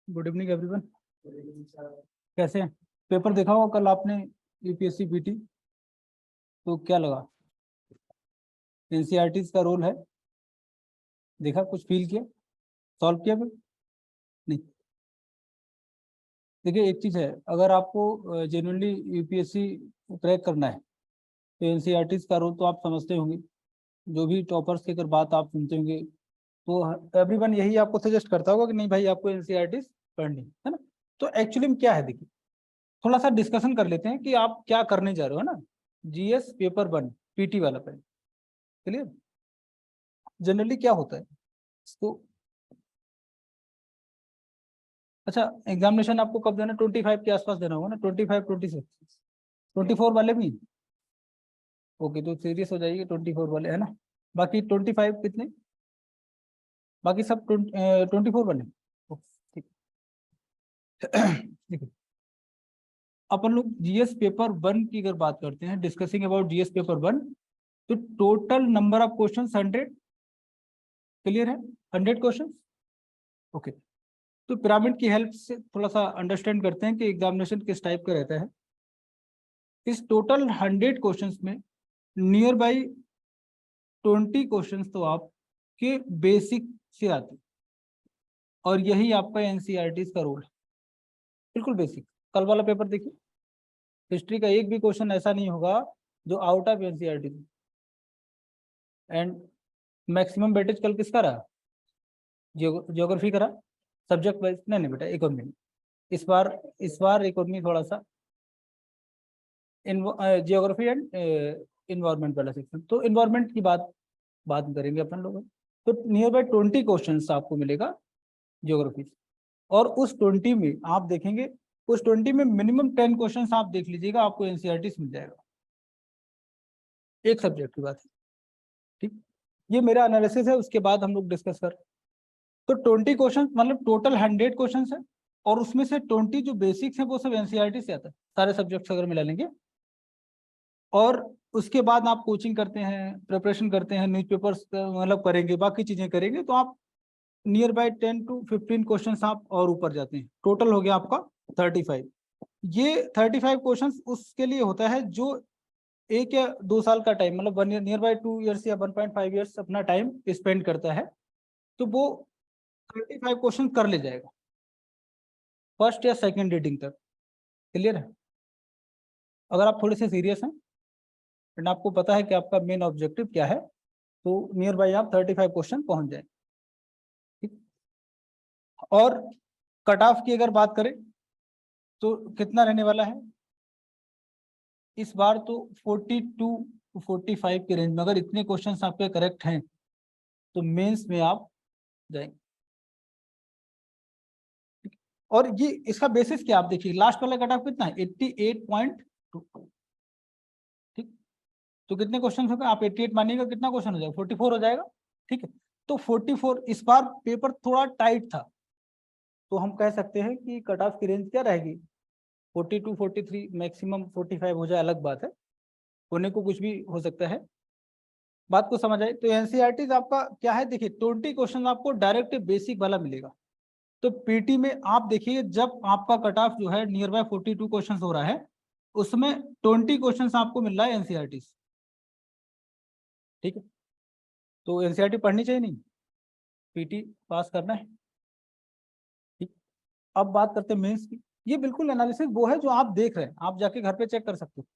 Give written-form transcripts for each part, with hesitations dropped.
Good evening everyone. कैसे हैं? Paper देखा होगा कल आपने, यूपीएससी पीटी। तो क्या लगा? एनसीईआरटी का रोल है, देखा, कुछ फील किया, सॉल्व किया फिर? नहीं। देखिए एक चीज़ है, अगर आपको जेन्युइनली यूपीएससी क्रैक करना है तो एनसीईआरटी का रोल तो आप समझते होंगे। जो भी टॉपर्स की अगर बात आप सुनते होंगे तो एवरीवन यही आपको सजेस्ट करता होगा कि नहीं भाई आपको एनसीईआरटी पढ़नी है ना। तो एक्चुअली में क्या है, देखिए थोड़ा सा डिस्कशन कर लेते हैं कि आप क्या करने जा रहे हो, है ना। जीएस पेपर 1 पीटी वाला पहले क्लियर। जनरली क्या होता है तो, अच्छा एग्जामिनेशन आपको कब देना? 25 के आसपास देना होगा ना, 25 26 24 वाले भी। ओके तो सीरियस हो जाइए, 24 वाले है ना। बाकी 25 कितने, बाकी सब 24 वाले। ओके, ठीक ठीक है। अपन लोग जीएस पेपर 1 की अगर बात करते हैं, डिस्कसिंग अबाउट जीएस पेपर 1, तो total number of question 100, clear है? 100 क्वेश्चन। ओके, तो पिरामिड की हेल्प से थोड़ा सा अंडरस्टैंड करते हैं कि एग्जामिनेशन किस टाइप का रहता है। इस टोटल 100 क्वेश्चंस में नियर बाई 20 क्वेश्चंस तो आपके बेसिक से आते हैं, और यही आपका एनसीईआरटी का रोल है, बिल्कुल बेसिक। कल वाला पेपर देखिए, हिस्ट्री का एक भी क्वेश्चन ऐसा नहीं होगा जो out of NCERT. And maximum weightage कल किसका रहा? ज्योग्राफी का रहा। सब्जेक्ट वाइज नहीं बेटा, इकोनॉमी। इस बार इकोनॉमी थोड़ा सा जियोग्राफी एंड इन्वायरमेंट वाला सेक्शन, तो इन्वायरमेंट की बात करेंगे अपन लोग। तो नियर बाई 20 क्वेश्चन आपको मिलेगा ज्योग्राफी, और उस 20 में आप देखेंगे, उस 20 में मिनिमम 10 क्वेश्चन आप देख लीजिएगा, आपको एनसीईआरटी मिल जाएगा। एक सब्जेक्ट की बात है, ठीक। ये मेरा एनालिसिस है, उसके बाद हम लोग डिस्कस कर। तो 20 क्वेश्चन मतलब टोटल 100 क्वेश्चन है, और उसमें से 20 जो बेसिक्स है वो सब एनसीईआरटी से आता है, सारे सब्जेक्ट्स अगर मिला लेंगे। और उसके बाद आप कोचिंग करते हैं, प्रिपरेशन करते हैं, न्यूज़पेपर्स मतलब करेंगे, बाकी चीजें करेंगे, तो आप नियर बाय 10 to 15 क्वेश्चन आप और ऊपर जाते हैं। टोटल हो गया आपका 35। ये 35 क्वेश्चन उसके लिए होता है जो 1 या 2 साल का टाइम, मतलब 1 ईयर, नियर बाय 2 ईयर्स या 1.5 ईयर्स अपना टाइम स्पेंड करता है, तो वो 35 क्वेश्चन कर ले जाएगा फर्स्ट या सेकेंड रीडिंग तक। क्लियर है? अगर आप थोड़े से सीरियस हैं एंड आपको पता है कि आपका मेन ऑब्जेक्टिव क्या है, तो नियर बाय आप 35 क्वेश्चन पहुंच जाएंगे, ठीक। और कट ऑफ की अगर बात करें तो कितना रहने वाला है इस बार? तो 42 to 45 के रेंज में, अगर इतने क्वेश्चंस आपके करेक्ट हैं तो मेंस में आप जाएंगे। और ये इसका बेसिस क्या, आप देखिए लास्ट वाला कट ऑफ कितना है, 88.2, ठीक। तो कितने क्वेश्चन होगा, आप 88 मानिएगा, कितना क्वेश्चन हो जाएगा? 44 हो जाएगा, ठीक है। तो 44, इस बार पेपर थोड़ा टाइट था, तो हम कह सकते हैं कि कट ऑफ की रेंज क्या रहेगी, 42 43, मैक्सिमम 45 हो जाए, अलग बात है, होने को कुछ भी हो सकता है। बात को समझ आए? तो एनसीईआरटी आपका क्या है, देखिए 20 क्वेश्चन आपको डायरेक्ट बेसिक वाला मिलेगा। तो पीटी में आप देखिए, जब आपका कट ऑफ जो है नियर बाय 42 क्वेश्चन हो रहा है, उसमें 20 क्वेश्चन आपको मिल रहा है एनसीईआरटी, ठीक है। तो एनसीईआरटी पढ़नी चाहिए नहीं, पीटी पास करना है, ठीक। अब बात करते हैं मेंस की। ये बिल्कुल एनालिसिस वो है जो आप देख रहे हैं, आप जाके घर पे चेक कर सकते हो।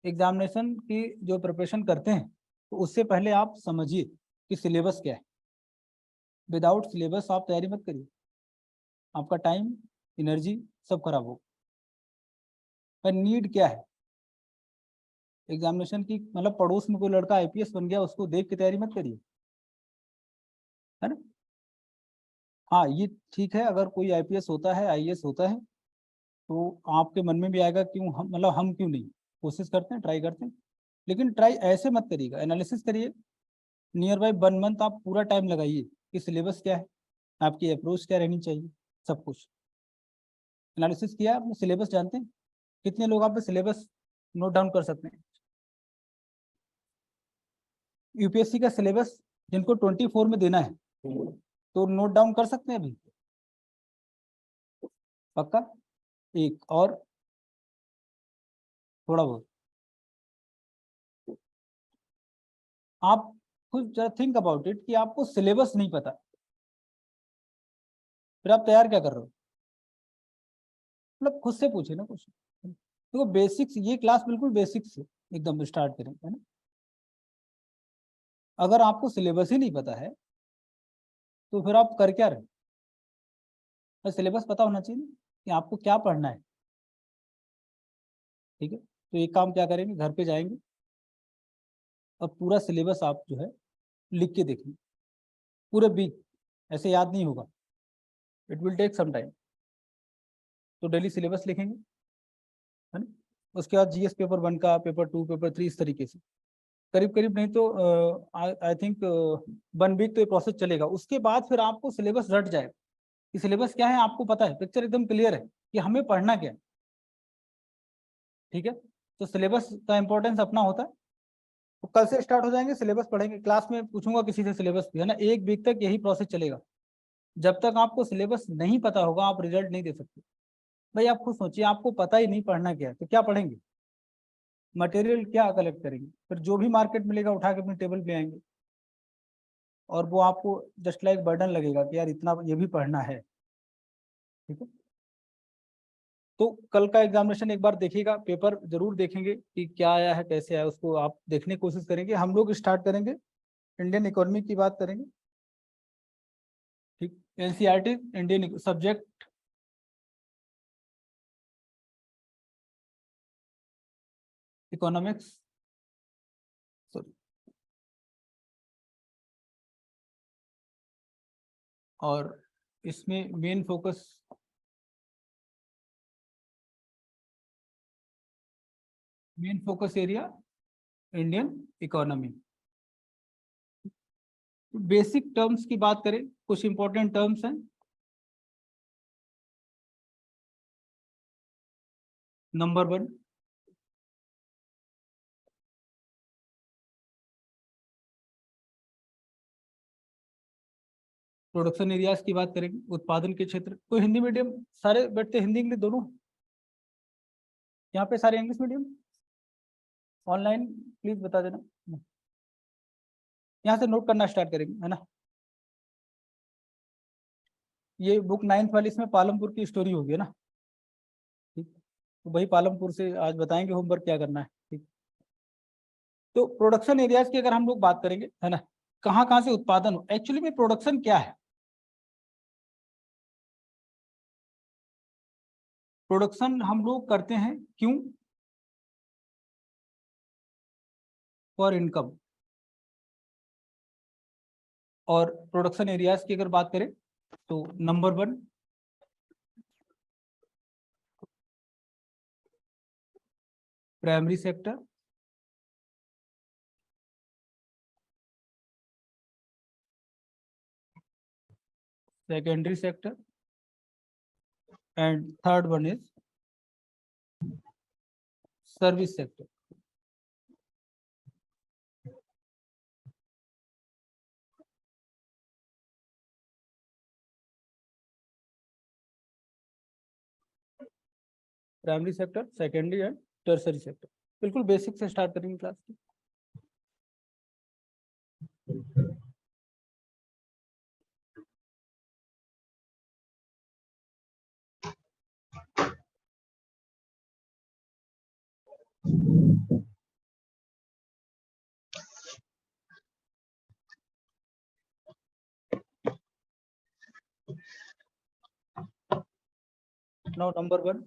एग्जामिनेशन की जो प्रिपरेशन करते हैं, तो उससे पहले आप समझिए कि सिलेबस क्या है। विदाउट सिलेबस आप तैयारी मत करिए, आपका टाइम एनर्जी सब खराब हो। पर नीड क्या है एग्जामिनेशन की, मतलब पड़ोस में कोई लड़का आईपीएस बन गया, उसको देख के तैयारी मत करिए, है ना। हाँ ये ठीक है, अगर कोई आईपीएस होता है, आईएएस होता है, तो आपके मन में भी आएगा क्यों हम, मतलब हम क्यों नहीं, कोशिश करते हैं, ट्राई करते हैं। लेकिन ट्राई ऐसे मत करिएगा, एनालिसिस करिए। नियर बाई 1 मंथ आप पूरा टाइम लगाइए कि सिलेबस क्या है, आपकी अप्रोच क्या रहनी चाहिए, सब कुछ एनालिसिस किया। आपने सिलेबस जानते हैं? कितने लोग आप सिलेबस नोट डाउन कर सकते हैं? यूपीएससी का सिलेबस जिनको 24 में देना है, तो नोट डाउन कर सकते हैं अभी? पक्का? एक और थोड़ा बहुत आप खुद जरा थिंक अबाउट इट कि आपको सिलेबस नहीं पता, फिर आप तैयार क्या कर रहे हो? मतलब खुद से पूछे ना क्वेश्चन। देखो बेसिक्स, ये क्लास बिल्कुल बेसिक्स से एकदम स्टार्ट करेंगे, है ना। अगर आपको सिलेबस ही नहीं पता है तो फिर आप कर क्या रहे? तो सिलेबस पता होना चाहिए ना कि आपको क्या पढ़ना है। ठीक है, तो एक काम क्या करेंगे, घर पे जाएंगे और पूरा सिलेबस आप जो है लिख के देखेंगे पूरे वीक। ऐसे याद नहीं होगा, it will take some time. तो डेली सिलेबस लिखेंगे, है ना। उसके बाद जीएस पेपर 1 का, पेपर 2, पेपर 3, इस तरीके से करीब करीब, नहीं तो आई थिंक 1 वीक तो ये प्रोसेस चलेगा। उसके बाद फिर आपको सिलेबस रट जाएगा कि सिलेबस क्या है, आपको पता है, पिक्चर एकदम क्लियर है कि हमें पढ़ना क्या है। ठीक है, तो सिलेबस का इंपॉर्टेंस अपना होता है। तो कल से स्टार्ट हो जाएंगे, सिलेबस पढ़ेंगे, क्लास में पूछूंगा किसी से सिलेबस भी, है ना। 1 वीक तक यही प्रोसेस चलेगा। जब तक आपको सिलेबस नहीं पता होगा आप रिजल्ट नहीं दे सकते। भाई आप खुद सोचिए, आपको पता ही नहीं पढ़ना क्या है तो क्या पढ़ेंगे? मटेरियल क्या कलेक्ट करेंगे? फिर जो भी मार्केट मिलेगा उठा के अपने टेबल पे आएंगे, और वो आपको जस्ट लाइक बर्डन लगेगा कि यार इतना ये भी पढ़ना है। ठीक है, तो कल का एग्जामिनेशन एक बार देखिएगा, पेपर जरूर देखेंगे कि क्या आया है कैसे आया, उसको आप देखने की कोशिश करेंगे। हम लोग स्टार्ट करेंगे, इंडियन इकोनॉमी की बात करेंगे। ठीक, NCERT Indian subject, economics, sorry, और इसमें main focus area Indian economy. Basic terms की बात करें, कुछ इंपॉर्टेंट टर्म्स हैं। नंबर 1, प्रोडक्शन एरियाज की बात करेंगे, उत्पादन के क्षेत्र। कोई हिंदी मीडियम, सारे बैठते हिंदी इंग्लिश दोनों यहाँ पे, सारे इंग्लिश मीडियम? ऑनलाइन प्लीज बता देना, यहाँ से नोट करना स्टार्ट करेंगे, है ना। ये बुक 9th वाली, इसमें पालमपुर की स्टोरी होगी, है ना। ठीक, तो वही पालमपुर से आज बताएंगे होमवर्क क्या करना है। ठीक, तो प्रोडक्शन एरियाज की अगर हम लोग बात करेंगे, है ना, कहाँ कहाँ से उत्पादन हो, एक्चुअली में प्रोडक्शन क्या है? प्रोडक्शन हम लोग करते हैं क्यों? For income. और प्रोडक्शन एरियाज की अगर बात करें तो number 1, primary sector, secondary sector, and third one is service sector. Primary sector, secondary and tertiary sector. बिल्कुल बेसिक से स्टार्ट करेंगे क्लास की। नाउ नंबर 1,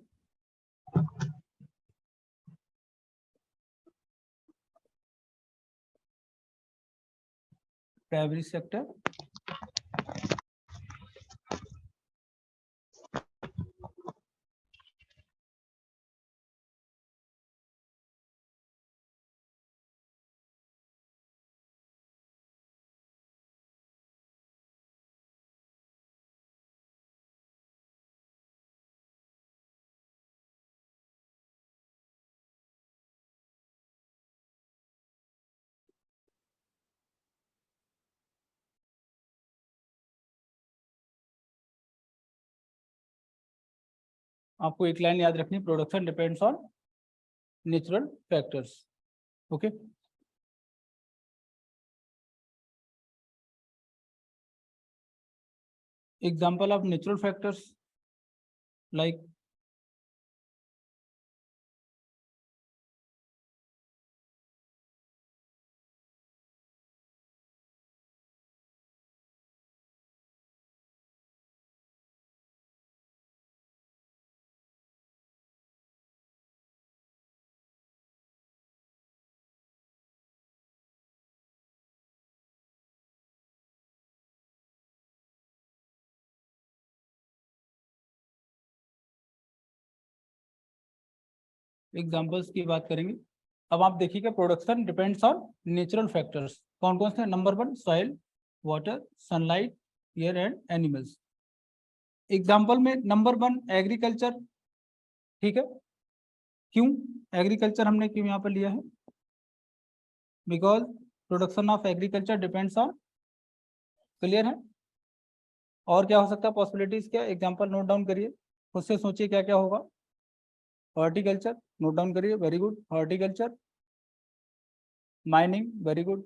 प्राइमरी सेक्टर, आपको एक लाइन याद रखनी, production depends on natural factors. Okay, example of natural factors like examples की बात करेंगे। अब आप देखिएगा, production depends on natural factors कौन कौन से? Number 1 soil, water, sunlight, air and animals. Example में नंबर 1 एग्रीकल्चर, ठीक है। क्यों एग्रीकल्चर हमने क्यों यहाँ पर लिया है? Because production of agriculture depends on, clear है। और क्या हो सकता है पॉसिबिलिटीज? क्या एग्जाम्पल नोट डाउन करिए, खुद से सोचिए क्या क्या होगा। हॉर्टिकल्चर नोट डाउन करिए, very good. Horticulture, mining, very good,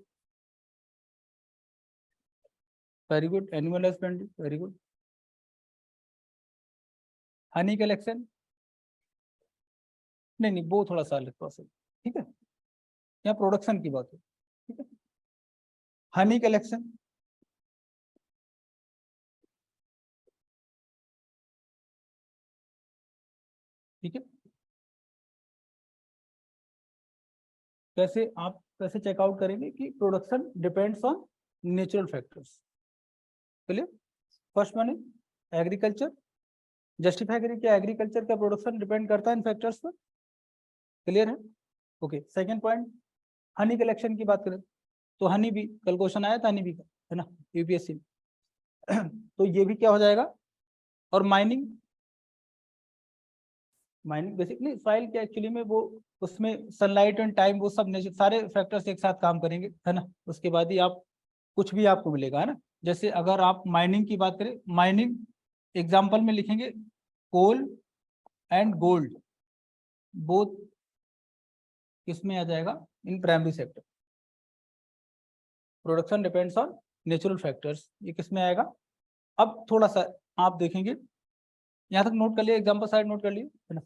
very good. Animal husbandry, very good. Honey collection, नहीं वो थोड़ा सा अलग प्रोसेस, ठीक है। यहाँ प्रोडक्शन की बात है, ठीक है। हनी कलेक्शन, ठीक है। कैसे आप कैसे चेकआउट करेंगे कि production depends on natural factors? Clear. First one है एग्रीकल्चर, जस्टिफाई करिए क्या एग्रीकल्चर का प्रोडक्शन डिपेंड करता है इन फैक्टर्स पर? क्लियर है। Okay, second point, Honey collection की बात करें तो हनी भी कल क्वेश्चन आया था, हनी भी का, है ना, यूपीएससी में। तो ये भी क्या हो जाएगा? और माइनिंग, माइनिंग बेसिकली सॉइल के एक्चुअली में वो, उसमें सनलाइट एंड टाइम वो सब सारे फैक्टर्स एक साथ काम करेंगे, है ना। उसके बाद ही आप कुछ भी आपको मिलेगा, है ना। जैसे अगर आप माइनिंग की बात करें, माइनिंग एग्जाम्पल में लिखेंगे कोल एंड गोल्ड, बोथ किसमें आ जाएगा? In primary sector. Production depends on natural factors, ये किसमें आएगा? अब थोड़ा सा आप देखेंगे, यहाँ तक नोट कर लिए, एग्जाम्पल साइड नोट कर लिए, है ना।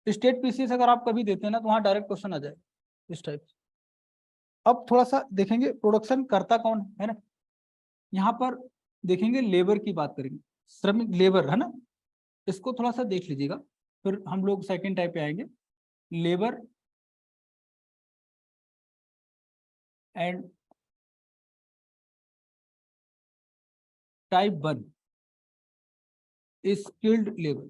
स्टेट पीसीएस अगर आप कभी देते हैं ना तो वहाँ डायरेक्ट क्वेश्चन आ जाएगा इस टाइप। अब थोड़ा सा देखेंगे प्रोडक्शन करता कौन है ना, यहाँ पर देखेंगे लेबर की बात करेंगे, श्रमिक लेबर, है ना। इसको थोड़ा सा देख लीजिएगा, फिर हम लोग सेकंड टाइप पे आएंगे। Labour and type 1 skilled labour,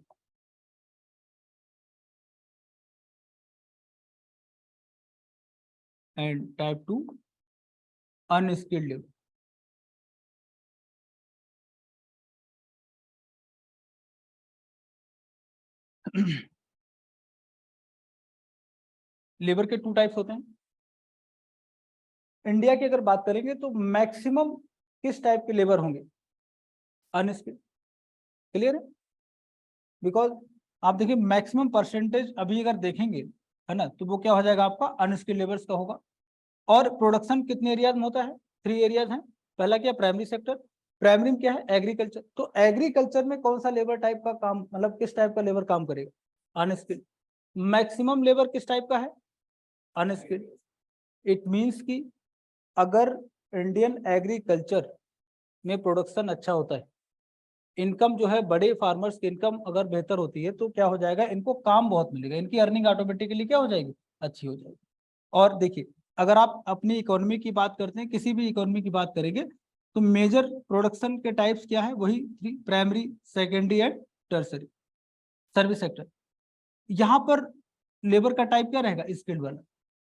and type 2 unskilled labour. Labour के 2 टाइप्स होते हैं। इंडिया की अगर बात करेंगे तो मैक्सिमम किस टाइप के लेबर होंगे? अनस्किल्ड, क्लियर है। बिकॉज आप देखिए मैक्सिमम परसेंटेज अभी अगर देखेंगे, है ना, तो वो क्या हो जाएगा आपका? अनस्किल्ड लेबर्स का होगा। और प्रोडक्शन कितने एरियाज में होता है? 3 एरियाज हैं। पहला क्या? Primary sector. प्राइमरी में क्या है? एग्रीकल्चर। तो एग्रीकल्चर में कौन सा लेबर टाइप का काम, मतलब किस टाइप का लेबर काम करेगा? अनस्किल्ड। मैक्सिमम लेबर किस टाइप का है? अनस्किल्ड। इट मीन्स कि अगर इंडियन एग्रीकल्चर में प्रोडक्शन अच्छा होता है, इनकम जो है, बड़े फार्मर्स की इनकम अगर बेहतर होती है, तो क्या हो जाएगा? इनको काम बहुत मिलेगा, इनकी अर्निंग ऑटोमेटिकली क्या हो जाएगी? अच्छी हो जाएगी। और देखिए, अगर आप अपनी इकोनॉमी की बात करते हैं, किसी भी इकोनॉमी की बात करेंगे, तो मेजर प्रोडक्शन के टाइप्स क्या है? वही 3, primary, secondary and tertiary. Service sector, यहाँ पर लेबर का टाइप क्या रहेगा? स्किल्ड वाला।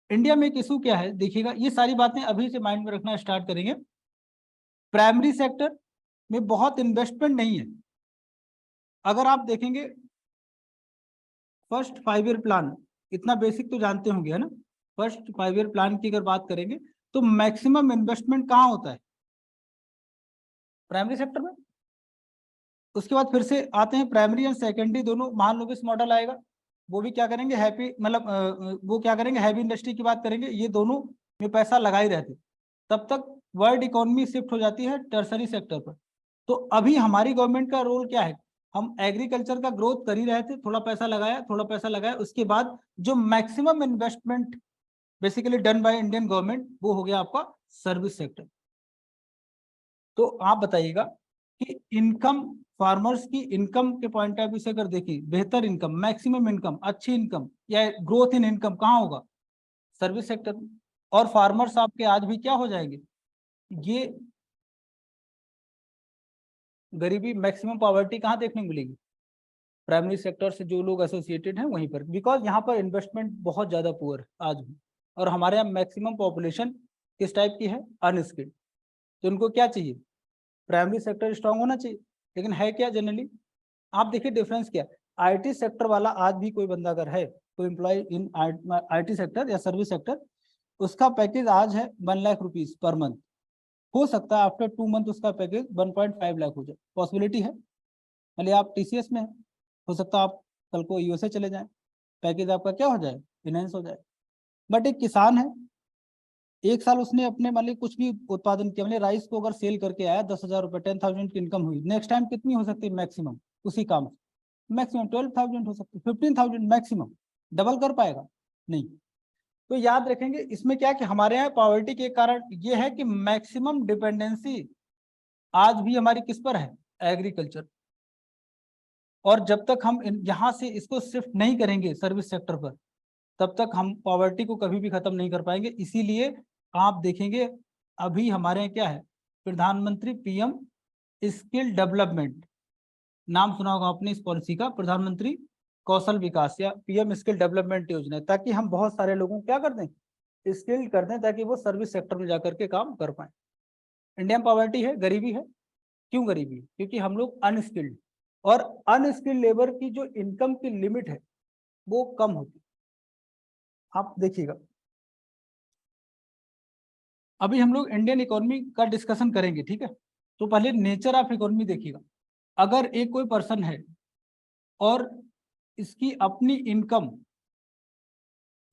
इंडिया में एक इशू क्या है देखिएगा, ये सारी बातें अभी से माइंड में रखना स्टार्ट करेंगे। प्राइमरी सेक्टर में बहुत इन्वेस्टमेंट नहीं है। अगर आप देखेंगे फर्स्ट 5 ईयर प्लान, इतना बेसिक तो जानते होंगे, है ना। फर्स्ट 5 ईयर प्लान की अगर बात करेंगे तो मैक्सिमम इन्वेस्टमेंट कहाँ होता है? प्राइमरी सेक्टर में। उसके बाद फिर से आते हैं प्राइमरी एंड सेकेंडरी दोनों महालनोबिस मॉडल आएगा, वो भी क्या करेंगे हैप्पी मतलब वो क्या करेंगे हैवी इंडस्ट्री की बात करेंगे, ये दोनों में पैसा लगा ही रहते, तब तक वर्ल्ड इकोनॉमी शिफ्ट हो जाती है टर्सरी सेक्टर पर। तो अभी हमारी गवर्नमेंट का रोल क्या है, हम एग्रीकल्चर का ग्रोथ कर ही रहे थे, थोड़ा पैसा लगाया, उसके बाद जो maximum investment basically done by Indian government वो हो गया आपका सर्विस सेक्टर। तो आप बताइएगा कि इनकम फार्मर्स की इनकम के पॉइंट ऑफ व्यू से अगर देखिए, बेहतर इनकम, मैक्सिमम इनकम, अच्छी इनकम या ग्रोथ इन इनकम कहाँ होगा, सर्विस सेक्टर में। और फार्मर्स आपके आज भी क्या हो जाएंगे, ये गरीबी मैक्सिमम पॉवर्टी कहाँ देखने को मिलेगी, प्राइमरी सेक्टर से जो लोग एसोसिएटेड हैं वहीं पर, बिकॉज यहाँ पर इन्वेस्टमेंट बहुत ज्यादा पुअर है आज भी। और हमारे यहाँ मैक्सिमम पॉपुलेशन किस टाइप की है, अनस्किल्ड। तो उनको क्या चाहिए, प्राइमरी सेक्टर स्ट्रांग होना चाहिए, लेकिन है क्या जनरली, आप देखिए डिफरेंस क्या, आईटी सेक्टर वाला आज भी कोई बंदा अगर है, कोई एम्प्लॉय इन आईटी सेक्टर या सर्विस सेक्टर, उसका पैकेज आज है 1,00,000 रुपीज पर मंथ, हो सकता है आफ्टर 2 मंथ उसका पैकेज 1.5 लाख हो जाए, पॉसिबिलिटी है। भले आप टीसीएस में हो सकता है आप कल को यूएसए चले जाएं, पैकेज आपका क्या हो जाए, फिनेंस हो जाए। बट एक किसान है, एक साल उसने अपने मान ली कुछ भी उत्पादन किया, मतलब राइस को अगर सेल करके आया 10,000 रुपये, 10,000 की इनकम हुई, नेक्स्ट टाइम कितनी हो सकती है मैक्सिमम उसी काम से, मैक्सिमम 12,000 हो सकती है, 15,000 मैक्सिमम, डबल कर पाएगा नहीं। तो याद रखेंगे इसमें क्या कि हमारे यहाँ पॉवर्टी के कारण ये है कि मैक्सिमम डिपेंडेंसी आज भी हमारी किस पर है, एग्रीकल्चर। और जब तक हम यहाँ से इसको शिफ्ट नहीं करेंगे सर्विस सेक्टर पर, तब तक हम पॉवर्टी को कभी भी खत्म नहीं कर पाएंगे। इसीलिए आप देखेंगे अभी हमारे यहाँ क्या है, प्रधानमंत्री पीएम स्किल डेवलपमेंट, नाम सुना होगा आपने इस पॉलिसी का, प्रधानमंत्री कौशल विकास या पीएम स्किल डेवलपमेंट योजना, ताकि हम बहुत सारे लोगों को क्या कर दें, स्किल्ड कर दें, ताकि वो सर्विस सेक्टर में जाकर के काम कर पाए। इंडिया में पॉवर्टी है, गरीबी है, क्यों गरीबी है, क्योंकि हम लोग अनस्किल्ड, और अनस्किल्ड लेबर की जो इनकम की लिमिट है वो कम होती है। आप देखिएगा अभी हम लोग इंडियन इकोनॉमी का डिस्कशन करेंगे, ठीक है, तो पहले नेचर ऑफ इकोनॉमी देखिएगा। अगर एक कोई पर्सन है और इसकी अपनी इनकम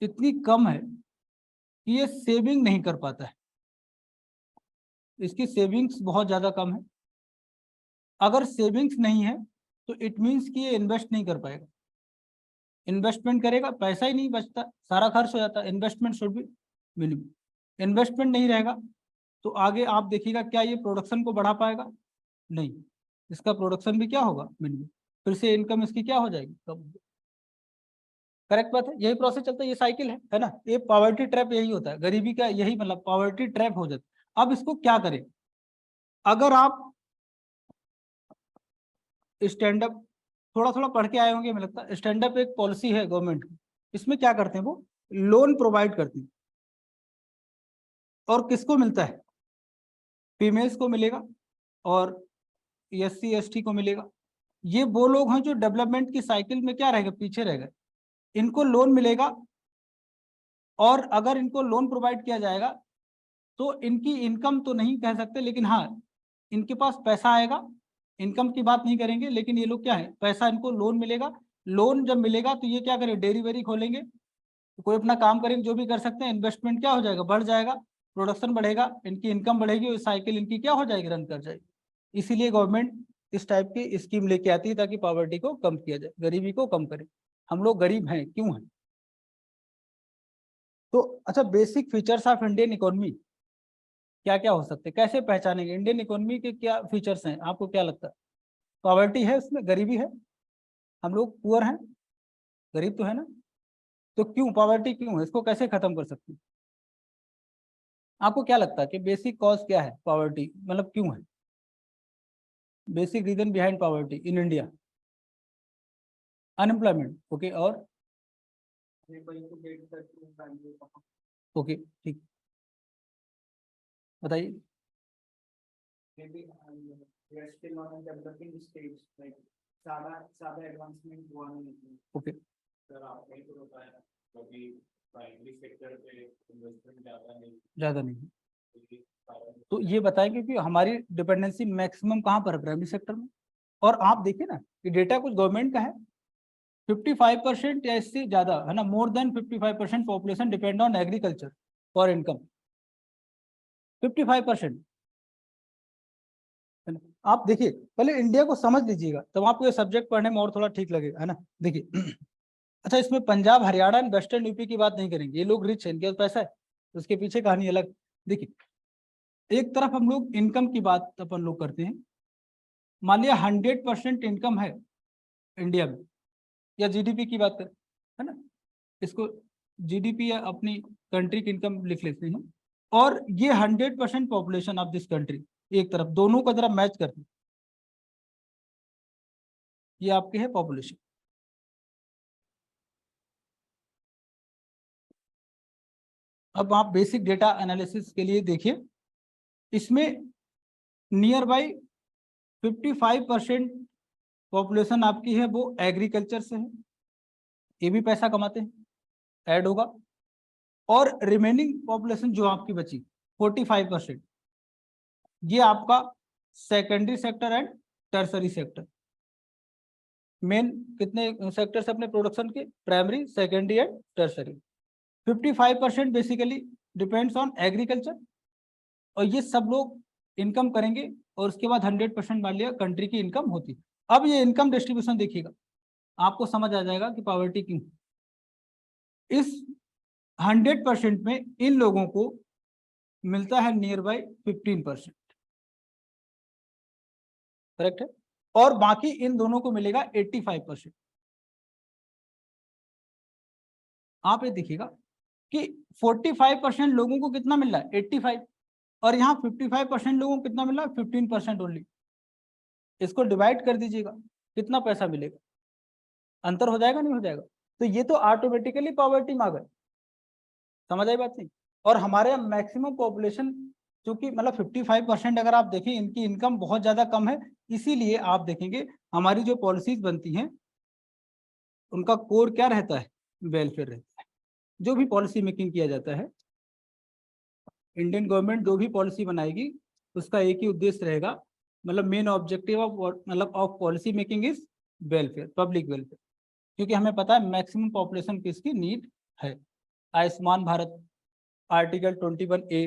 इतनी कम है कि ये सेविंग नहीं कर पाता है, इसकी सेविंग्स बहुत ज्यादा कम है, अगर सेविंग्स नहीं है तो इट मीन्स कि ये इन्वेस्ट नहीं कर पाएगा, इन्वेस्टमेंट करेगा पैसा ही नहीं बचता, सारा खर्च हो जाता है, investment should be minimum, investment नहीं रहेगा तो आगे आप देखिएगा क्या ये प्रोडक्शन को बढ़ा पाएगा, नहीं, इसका प्रोडक्शन भी क्या होगा, मिनिमम, फिर से इनकम इसकी क्या हो जाएगी, कम। करेक्ट बात है, यही प्रोसेस चलता है, ये साइकिल है ना, ये पॉवर्टी ट्रैप यही होता है, गरीबी का यही मतलब पॉवर्टी ट्रैप हो जाता है। अब इसको क्या करें, अगर आप स्टैंड अप थोड़ा थोड़ा पढ़ के आए होंगे, मुझे लगता है स्टैंड अप एक पॉलिसी है गवर्नमेंट की, इसमें क्या करते हैं वो लोन प्रोवाइड करती है, और किसको मिलता है, फीमेल्स को मिलेगा और एससी एसटी को मिलेगा। ये वो लोग हैं जो डेवलपमेंट की साइकिल में क्या रहेगा, पीछे रह गए, इनको लोन मिलेगा, और अगर इनको लोन प्रोवाइड किया जाएगा तो इनकी इनकम तो नहीं कह सकते, लेकिन हाँ इनके पास पैसा आएगा, इनकम की बात नहीं करेंगे, लेकिन ये लोग क्या है, पैसा इनको लोन मिलेगा, लोन जब मिलेगा तो ये क्या करें, डेयरी वेरी खोलेंगे, तो कोई अपना काम करेंगे, जो भी कर सकते हैं, इन्वेस्टमेंट क्या हो जाएगा, बढ़ जाएगा, प्रोडक्शन बढ़ेगा, इनकी इनकम बढ़ेगी, साइकिल इनकी क्या हो जाएगी, रन कर जाएगी। इसीलिए गवर्नमेंट इस टाइप की स्कीम लेके आती है ताकि पॉवर्टी को कम किया जाए, गरीबी को कम करे। हम लोग गरीब हैं, क्यों हैं, तो अच्छा basic features of Indian economy क्या क्या हो सकते हैं, कैसे पहचानेंगे इंडियन इकोनॉमी के क्या फीचर्स हैं, आपको क्या लगता है, पॉवर्टी है उसमें, गरीबी है, हम लोग पुअर हैं, गरीब तो है ना, तो क्यों पॉवर्टी क्यों है, इसको कैसे खत्म कर सकते हैं, आपको क्या लगता है कि बेसिक कॉज क्या है पॉवर्टी, मतलब क्यों है, basic reason behind poverty in India, unemployment, okay, और ओके ठीक, बताइए। maybe we are still on a developing stage, like ज़्यादा एडवांसमेंट हुआ नहीं है। ओके सर आपने तो बताया क्योंकि प्राइमरी सेक्टर पे इन्वेस्टमेंट ज़्यादा नहीं है, तो ये बताएंगे कि हमारी डिपेंडेंसी मैक्सिमम कहाँ पर है, प्राइमरी सेक्टर में, और आप देखिए ना कि डेटा कुछ गवर्नमेंट का है, 55% या इससे ज्यादा है ना, more than 55% population depend on agriculture for income, 55%। आप देखिए पहले इंडिया को समझ लीजिएगा, तब आपको ये सब्जेक्ट पढ़ने में और थोड़ा ठीक लगेगा, है ना। देखिए अच्छा, इसमें Punjab, Haryana and western UP की बात नहीं करेंगे, ये लोग रिच है, इनके पास पैसा है, उसके पीछे कहानी अलग। देखिए एक तरफ हम लोग इनकम की बात अपन लोग करते हैं, मान लिया 100% इनकम है इंडिया में, या जीडीपी की बात करें, है ना, इसको जीडीपी या अपनी कंट्री की इनकम लिख लेते हैं, और ये 100% पॉपुलेशन ऑफ दिस कंट्री, एक तरफ दोनों का जरा मैच करते हैं, ये आपके है पॉपुलेशन। अब आप बेसिक डेटा एनालिसिस के लिए देखिए, इसमें नियर बाई 55% पॉपुलेशन आपकी है वो एग्रीकल्चर से है, ये भी पैसा कमाते हैं, ऐड होगा। और रिमेनिंग पॉपुलेशन जो आपकी बची 45%, ये आपका secondary sector and tertiary sector. Main कितने सेक्टर्स अपने प्रोडक्शन के, primary, secondary and tertiary. 55% basically depends on agriculture, और ये सब लोग इनकम करेंगे, और उसके बाद 100% मान लिया कंट्री की इनकम होती। अब ये इनकम डिस्ट्रीब्यूशन देखिएगा, आपको समझ आ जाएगा कि पॉवर्टी क्यों। इस 100% में इन लोगों को मिलता है नियर बाई 15%, करेक्ट है, और बाकी इन दोनों को मिलेगा 85%। आप ये देखिएगा कि 45% लोगों को कितना मिल रहा है, 85, और यहाँ 55% लोगों को कितना मिल रहा है, 15% ओनली। इसको डिवाइड कर दीजिएगा, कितना पैसा मिलेगा, अंतर हो जाएगा नहीं हो जाएगा, तो ये तो ऑटोमेटिकली पॉवर्टी में आ गए, समझ आई बात नहीं। और हमारे यहाँ मैक्सिमम पॉपुलेशन क्योंकि मतलब 55% अगर आप देखें इनकी इनकम बहुत ज्यादा कम है, इसीलिए आप देखेंगे हमारी जो पॉलिसीज बनती हैं उनका कोर क्या रहता है, वेलफेयर रहता है। जो भी पॉलिसी मेकिंग किया जाता है, इंडियन गवर्नमेंट जो भी पॉलिसी बनाएगी उसका एक ही उद्देश्य रहेगा, मतलब मेन ऑब्जेक्टिव ऑफ मतलब of policy making is welfare, public welfare, क्योंकि हमें पता है मैक्सिमम पॉपुलेशन किसकी नीड है। आयुष्मान भारत, आर्टिकल 21A,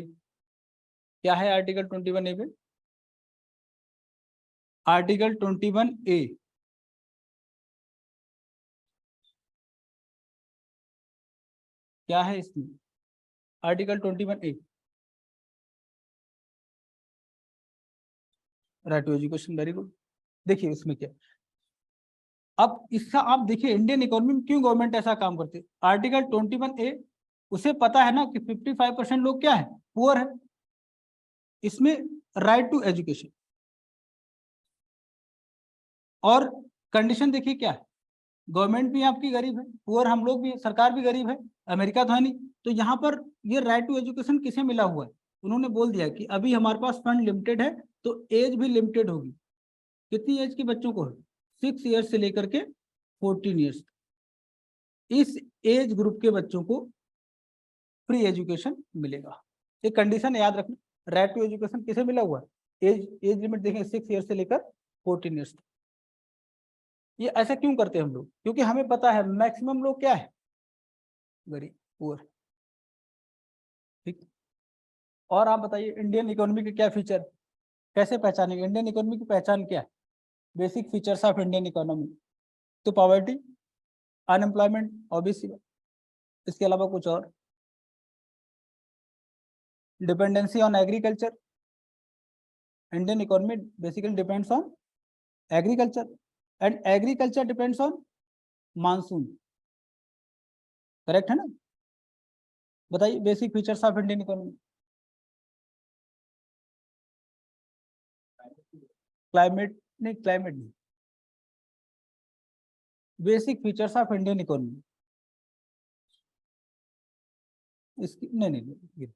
क्या है आर्टिकल 21A में, आर्टिकल 21A क्या है इसमें, article 21A, right to education, very good. देखिए इसमें क्या, अब इसका आप देखिए इंडियन इकोनॉमी में क्यों गवर्नमेंट ऐसा काम करती है। आर्टिकल 21A, उसे पता है ना कि 55% लोग क्या है, पुअर है, इसमें राइट टू एजुकेशन, और कंडीशन देखिए क्या है, गवर्नमेंट भी आपकी गरीब है, पुअर हम लोग भी, सरकार भी गरीब है, अमेरिका तो है नहीं, तो यहाँ पर ये राइट टू एजुकेशन किसे मिला हुआ है, उन्होंने बोल दिया कि अभी हमारे पास फंड लिमिटेड है, तो एज भी लिमिटेड होगी। कितनी एज के बच्चों को है, 6 ईयर्स से लेकर के 14 ईयर्स, इस एज ग्रुप के बच्चों को फ्री एजुकेशन मिलेगा। ये कंडीशन याद रखना, राइट टू एजुकेशन किसे मिला हुआ है, एज लिमिट देखें 6 ईयर्स से लेकर 14 ईयर्स। ये ऐसा क्यों करते हैं हम लोग, क्योंकि हमें पता है मैक्सिमम लोग क्या है, गरीब, पुअर, ठीक। और आप बताइए इंडियन इकोनॉमी के क्या फीचर, कैसे पहचानेंगे इंडियन इकोनॉमी की पहचान क्या है, basic features of Indian economy, तो पॉवर्टी, अनएम्प्लॉयमेंट, ऑब्वियसली, इसके अलावा कुछ और, dependency on agriculture, Indian economy basically depends on agriculture, and agriculture depends on monsoon, correct है ना। बताइए basic features of Indian economy, climate नहीं, basic features of Indian economy, इसकी नहीं,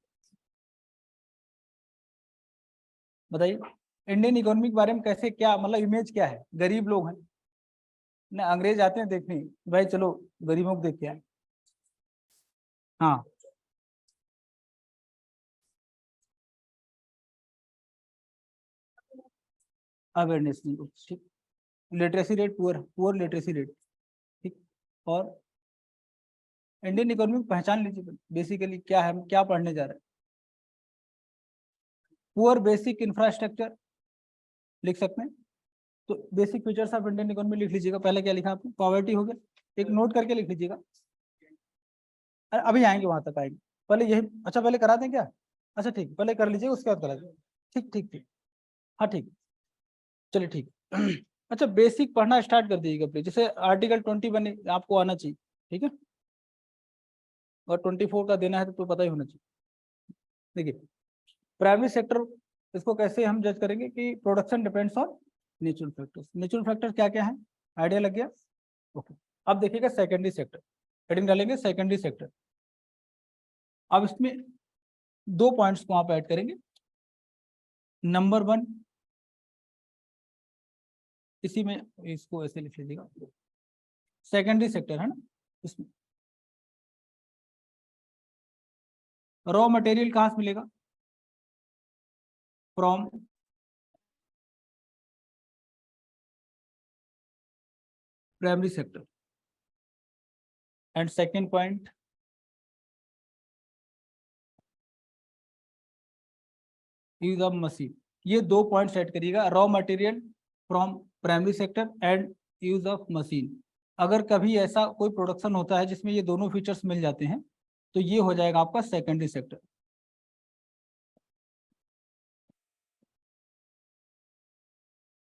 बताइए इंडियन इकोनॉमी के बारे में कैसे, क्या मतलब इमेज क्या है, गरीब लोग हैं ना, अंग्रेज आते हैं देखने, भाई चलो गरीबों को देख के आए, हाँ, अवेयरनेस नहीं, ठीक। Literacy rate poor literacy rate, ठीक। और इंडियन इकोनॉमी पहचान लीजिए बेसिकली क्या है, हम क्या पढ़ने जा रहे हैं। पुअर बेसिक इंफ्रास्ट्रक्चर लिख सकते हैं, तो basic features of Indian economy लिख लीजिएगा। पहले क्या लिखा आपने, पॉवर्टी हो गया, एक नोट करके लिख लीजिएगा। अभी आएंगे वहां तक आएंगे, पहले यही, अच्छा पहले करा दें क्या, अच्छा ठीक, पहले कर लीजिए उसके बाद करा दें, ठीक ठीक ठीक, हाँ ठीक, चलिए ठीक। अच्छा बेसिक पढ़ना स्टार्ट कर दीजिएगा प्लीज, जैसे आर्टिकल 20 बने आपको आना चाहिए, ठीक है, और 24 का देना है तो पता ही होना चाहिए। देखिए प्राइमरी सेक्टर, इसको कैसे हम जज करेंगे कि production depends on natural factors. Natural factor क्या क्या है, आइडिया लग गया, ओके। अब देखिएगा सेकेंडरी सेक्टर, हेडिंग डालेंगे सेकेंडरी सेक्टर। अब इसमें दो पॉइंट्स को आप ऐड करेंगे। नंबर 1, इसी में इसको ऐसे लिख लीजिएगा, सेकेंडरी सेक्टर है ना, इसमें रॉ मटेरियल कहाँ से मिलेगा, from primary sector. And second point, use of machine. ये दो पॉइंट सेट करिएगा, raw material from primary sector and use of machine. अगर कभी ऐसा कोई प्रोडक्शन होता है जिसमें ये दोनों फीचर्स मिल जाते हैं तो ये हो जाएगा आपका सेकेंडरी सेक्टर।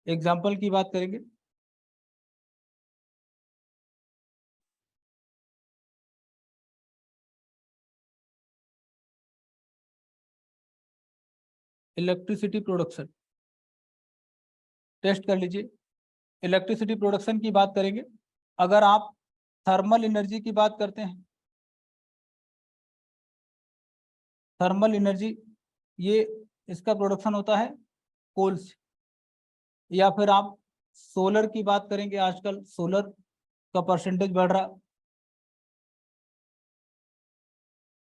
एग्जाम्पल की बात करेंगे, इलेक्ट्रिसिटी प्रोडक्शन, टेस्ट कर लीजिए। इलेक्ट्रिसिटी प्रोडक्शन की बात करेंगे, अगर आप थर्मल एनर्जी की बात करते हैं, थर्मल एनर्जी, ये इसका प्रोडक्शन होता है कोल से। या फिर आप सोलर की बात करेंगे, आजकल सोलर का परसेंटेज बढ़ रहा,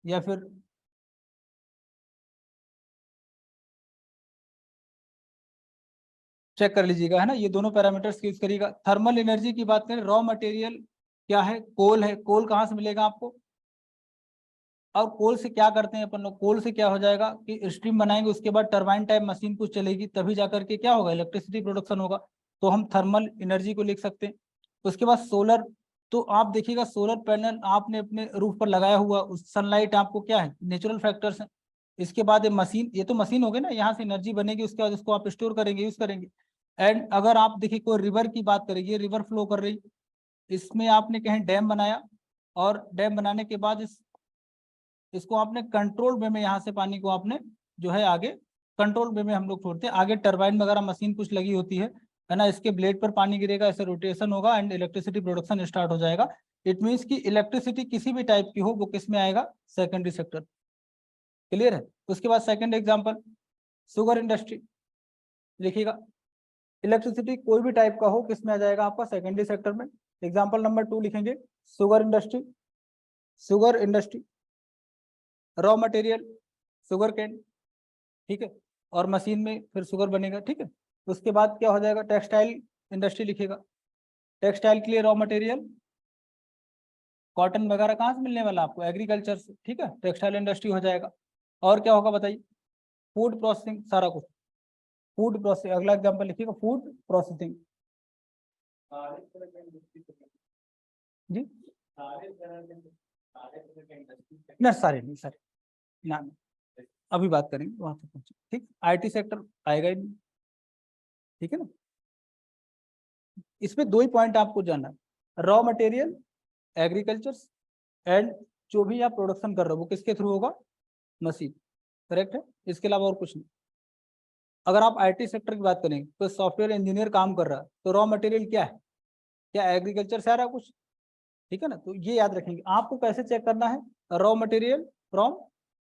या फिर चेक कर लीजिएगा, है ना, ये दोनों पैरामीटर्स यूज करिएगा। थर्मल एनर्जी की बात करें, रॉ मटेरियल क्या है, कोल है, कोल कहाँ से मिलेगा आपको, और कोल से क्या करते हैं अपन लोग, कोल से क्या हो जाएगा कि स्टीम बनाएंगे, उसके बाद टरबाइन टाइप मशीन कुछ चलेगी, तभी जाकर के क्या होगा, इलेक्ट्रिसिटी प्रोडक्शन होगा। तो हम थर्मल एनर्जी को लिख सकते हैं। उसके बाद सोलर, तो आप देखिएगा सोलर पैनल आपने अपने रूफ पर लगाया हुआ, उस सनलाइट आपको क्या है, नेचुरल फैक्टर्स है। इसके बाद ये मशीन, ये तो मशीन हो गई ना, यहाँ से एनर्जी बनेगी, उसके बाद उसको आप स्टोर करेंगे, यूज करेंगे। एंड अगर आप देखिए कोई रिवर की बात करेंगे, रिवर फ्लो कर रही, इसमें आपने कहीं डैम बनाया, और डैम बनाने के बाद इसको आपने कंट्रोल वे में, यहाँ से पानी को आपने जो है आगे कंट्रोल वे में हम लोग छोड़ते हैं, आगे टरबाइन वगैरह मशीन कुछ लगी होती है ना, इसके ब्लेड पर पानी गिरेगा, ऐसे रोटेशन होगा एंड इलेक्ट्रिसिटी प्रोडक्शन स्टार्ट हो जाएगा। इट मीन्स कि इलेक्ट्रिसिटी किसी भी टाइप की हो वो किस में आएगा, सेकेंडरी सेक्टर। क्लियर है। उसके बाद सेकंड एग्जांपल, शुगर इंडस्ट्री। देखिएगा इलेक्ट्रिसिटी कोई भी टाइप का हो किस में आ जाएगा आपका, सेकेंडरी सेक्टर में। एग्जांपल नंबर 2 लिखेंगे, sugar industry. Sugar industry, raw material sugar cane, ठीक है, और मशीन में फिर शुगर बनेगा, ठीक है। उसके बाद क्या हो जाएगा, टेक्सटाइल इंडस्ट्री लिखेगा। टेक्सटाइल के लिए रॉ मटेरियल कॉटन वगैरह कहाँ से मिलने वाला आपको, एग्रीकल्चर से, ठीक है, टेक्सटाइल इंडस्ट्री हो जाएगा। और क्या होगा बताइए, फूड प्रोसेसिंग, सारा कुछ फूड प्रोसेसिंग। अगला एग्जांपल लिखिएगा, फूड प्रोसेसिंग जी, ना सारे नहीं, सारे ना, अभी बात करेंगे वहां तक पहुंचे, ठीक। आईटी सेक्टर आएगा ही नहीं, ठीक है ना। इसमें दो ही पॉइंट आपको जानना है, रॉ मटेरियल एग्रीकल्चर एंड जो भी आप प्रोडक्शन कर रहे हो वो किसके थ्रू होगा, मशीन, करेक्ट है, इसके अलावा और कुछ नहीं। अगर आप आईटी सेक्टर की बात करें तो सॉफ्टवेयर इंजीनियर काम कर रहा है, तो रॉ मटेरियल क्या है, क्या एग्रीकल्चर से आ रहा है कुछ, ठीक है ना। तो ये याद रखेंगे, आपको कैसे चेक करना है, raw material from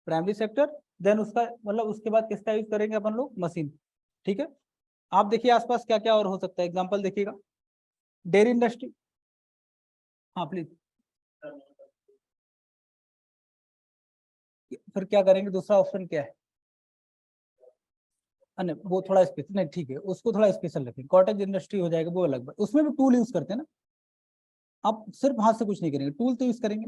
primary sector, then उसका मतलब उसके बाद किसका यूज करेंगे अपन लोग, मशीन, ठीक है। आप देखिए आसपास क्या क्या और हो सकता है, एग्जांपल देखिएगा, डेयरी इंडस्ट्री, हाँ प्लीज, फिर क्या करेंगे, दूसरा ऑप्शन क्या है, नहीं वो थोड़ा स्पेशल नहीं, ठीक है उसको थोड़ा स्पेशल रखें, कॉटेज इंडस्ट्री हो जाएगा वो अलग बात, उसमें भी टूल यूज करते हैं ना, आप सिर्फ हाथ से कुछ नहीं करेंगे, टूल तो यूज करेंगे,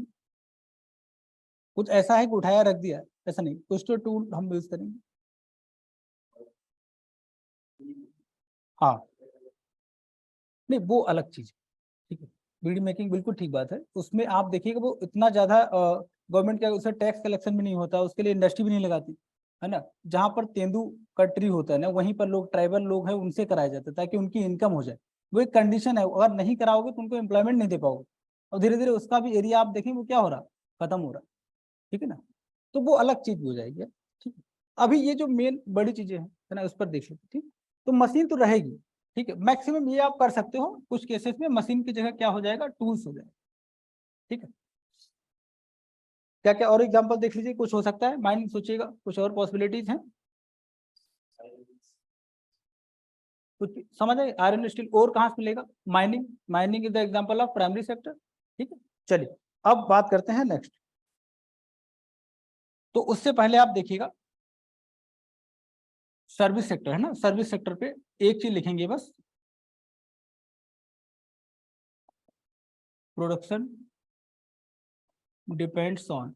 कुछ ऐसा है कि उठाया रख दिया, ऐसा नहीं, कुछ तो टूल हम यूज करेंगे। हाँ नहीं वो अलग चीज है, ठीक है, बीडी मेकिंग बिल्कुल ठीक बात है, उसमें आप देखिएगा वो इतना ज्यादा गवर्नमेंट क्या उससे टैक्स कलेक्शन भी नहीं होता, उसके लिए इंडस्ट्री भी नहीं लगाती है ना, जहाँ पर तेंदू का ट्री होता है ना वहीं पर लोग ट्राइबल लोग हैं उनसे कराया जाता है ताकि उनकी इनकम हो जाए, वो एक कंडीशन है, अगर नहीं कराओगे तो उनको एम्प्लॉयमेंट नहीं दे पाओगे, और धीरे धीरे उसका भी एरिया आप देखें वो क्या हो रहा, खत्म हो रहा, ठीक है ना, तो वो अलग चीज हो जाएगी, ठीक है। अभी ये जो मेन बड़ी चीजें हैं है ना उस पर देख लेते, ठीक, तो मशीन तो रहेगी, ठीक है, मैक्सिमम ये आप कर सकते हो, कुछ केसेस में मशीन की जगह क्या हो जाएगा, टूल्स हो जाएगा, ठीक है। क्या क्या और एग्जांपल देख लीजिए, कुछ हो सकता है माइंड सोचिएगा, कुछ और पॉसिबिलिटीज हैं, कुछ समझ आए, आयरन स्टील और कहाँ से मिलेगा, mining, mining is the example of primary sector, ठीक है। चलिए अब बात करते हैं नेक्स्ट, तो उससे पहले आप देखिएगा सर्विस सेक्टर है ना, सर्विस सेक्टर पे एक चीज लिखेंगे बस, प्रोडक्शन डिपेंड्स ऑन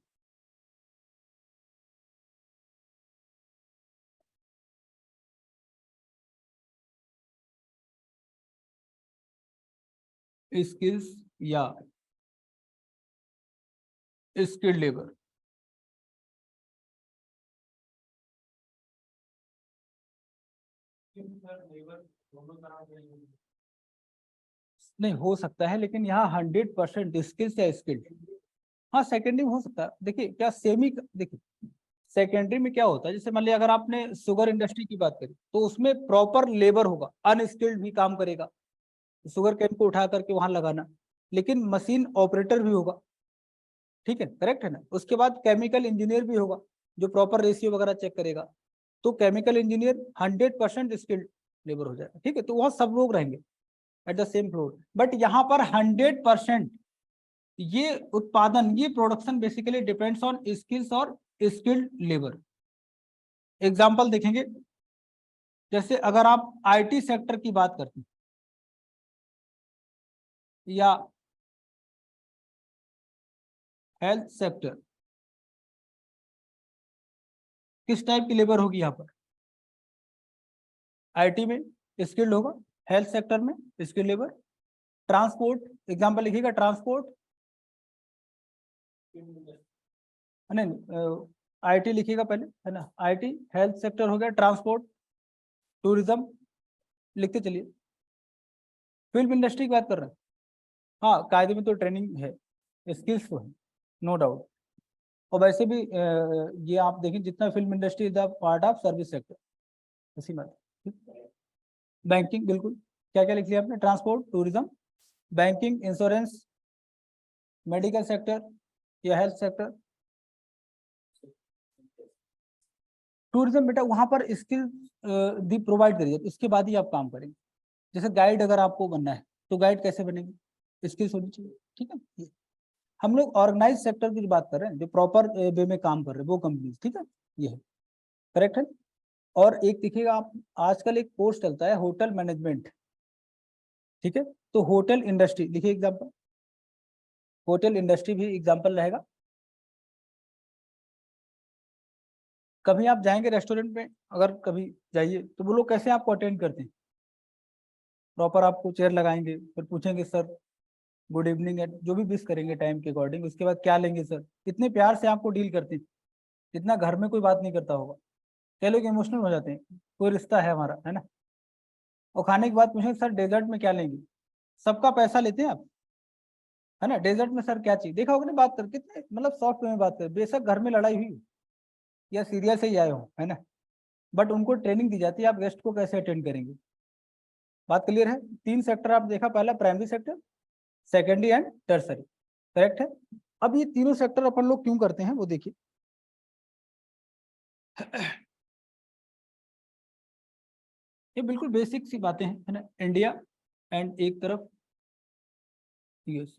स्किल्स या स्किल्ड लेबर, नहीं हो सकता है लेकिन यहाँ 100% स्किल्स या स्किल्ड, हाँ सेकेंडरी में हो सकता है, देखिए क्या सेमी, देखिए सेकेंडरी में क्या होता है, जैसे मान लिया अगर आपने शुगर इंडस्ट्री की बात करी तो उसमें प्रॉपर लेबर होगा, अनस्किल्ड भी काम करेगा, शुगर केन को उठा करके वहां लगाना, लेकिन मशीन ऑपरेटर भी होगा, ठीक है करेक्ट है ना, उसके बाद केमिकल इंजीनियर भी होगा जो प्रॉपर रेशियो वगैरह चेक करेगा, तो केमिकल इंजीनियर 100% स्किल्ड लेबर हो जाएगा, ठीक है, तो वहाँ सब लोग रहेंगे at the same floor, but यहाँ पर 100% ये उत्पादन, ये production basically depends on skills और स्किल्ड लेबर। एग्जाम्पल देखेंगे, जैसे अगर आप आईटी सेक्टर की बात करते हैं या हेल्थ सेक्टर, किस टाइप की लेबर होगी यहाँ पर, आईटी में स्किल्ड होगा, हेल्थ सेक्टर में स्किल्ड लेबर, ट्रांसपोर्ट एग्जाम्पल लिखिएगा, ट्रांसपोर्ट नहीं, आईटी लिखिएगा पहले है ना, आईटी, हेल्थ सेक्टर हो गया, ट्रांसपोर्ट, टूरिज्म, लिखते चलिए, फिल्म इंडस्ट्री की बात कर रहे हैं, हाँ कायदे में तो ट्रेनिंग है, स्किल्स तो है, नो डाउट, और वैसे भी ये आप देखें जितना film industry is the part of service sector, इसी बात, बैंकिंग बिल्कुल, क्या क्या लिख लिया आपने, transport, tourism, banking, insurance, medical sector या हेल्थ सेक्टर, टूरिज्म बेटा वहां पर स्किल दी प्रोवाइड करिए, उसके बाद ही आप काम करेंगे, जैसे गाइड अगर आपको बनना है तो गाइड कैसे बनेंगे, स्किल्स होनी चाहिए, ठीक है, हम लोग ऑर्गेनाइज सेक्टर की बात कर रहे हैं जो प्रॉपर वे में काम कर रहे हैं वो कंपनी, ठीक है, ये है करेक्ट है। और एक देखिएगा आप, आजकल एक कोर्स चलता है होटल मैनेजमेंट, ठीक है, तो होटल इंडस्ट्री देखिए एग्जाम्पल, होटल इंडस्ट्री भी एग्जाम्पल रहेगा, कभी आप जाएंगे रेस्टोरेंट में, अगर कभी जाइए तो वो लोग कैसे आपको अटेंड करते हैं, प्रॉपर आपको चेयर लगाएंगे, फिर पूछेंगे सर गुड इवनिंग एंड जो भी विश करेंगे टाइम के अकॉर्डिंग, उसके बाद क्या लेंगे सर, इतने प्यार से आपको डील करते हैं, इतना घर में कोई बात नहीं करता होगा, कई लोग इमोशनल हो जाते हैं, कोई रिश्ता है हमारा है ना, और खाने के बाद पूछेंगे सर डेजर्ट में क्या लेंगे, सबका पैसा लेते हैं आप, है ना, डेजर्ट में सर क्या चाहिए, देखा होगा ना बात कर कितने मतलब सॉफ्ट वे में बात कर, बेशक घर में लड़ाई हुई या सीरियल से ही आए हो है ना, बट उनको ट्रेनिंग दी जाती है आप गेस्ट को कैसे अटेंड करेंगे, बात क्लियर है, तीन सेक्टर आप देखा, पहला primary sector, secondary and tertiary, correct है। अब ये तीनों सेक्टर अपन लोग क्यों करते हैं वो देखिए, ये बिल्कुल बेसिक सी बातें हैं है ना, इंडिया एंड एक तरफ यूएस,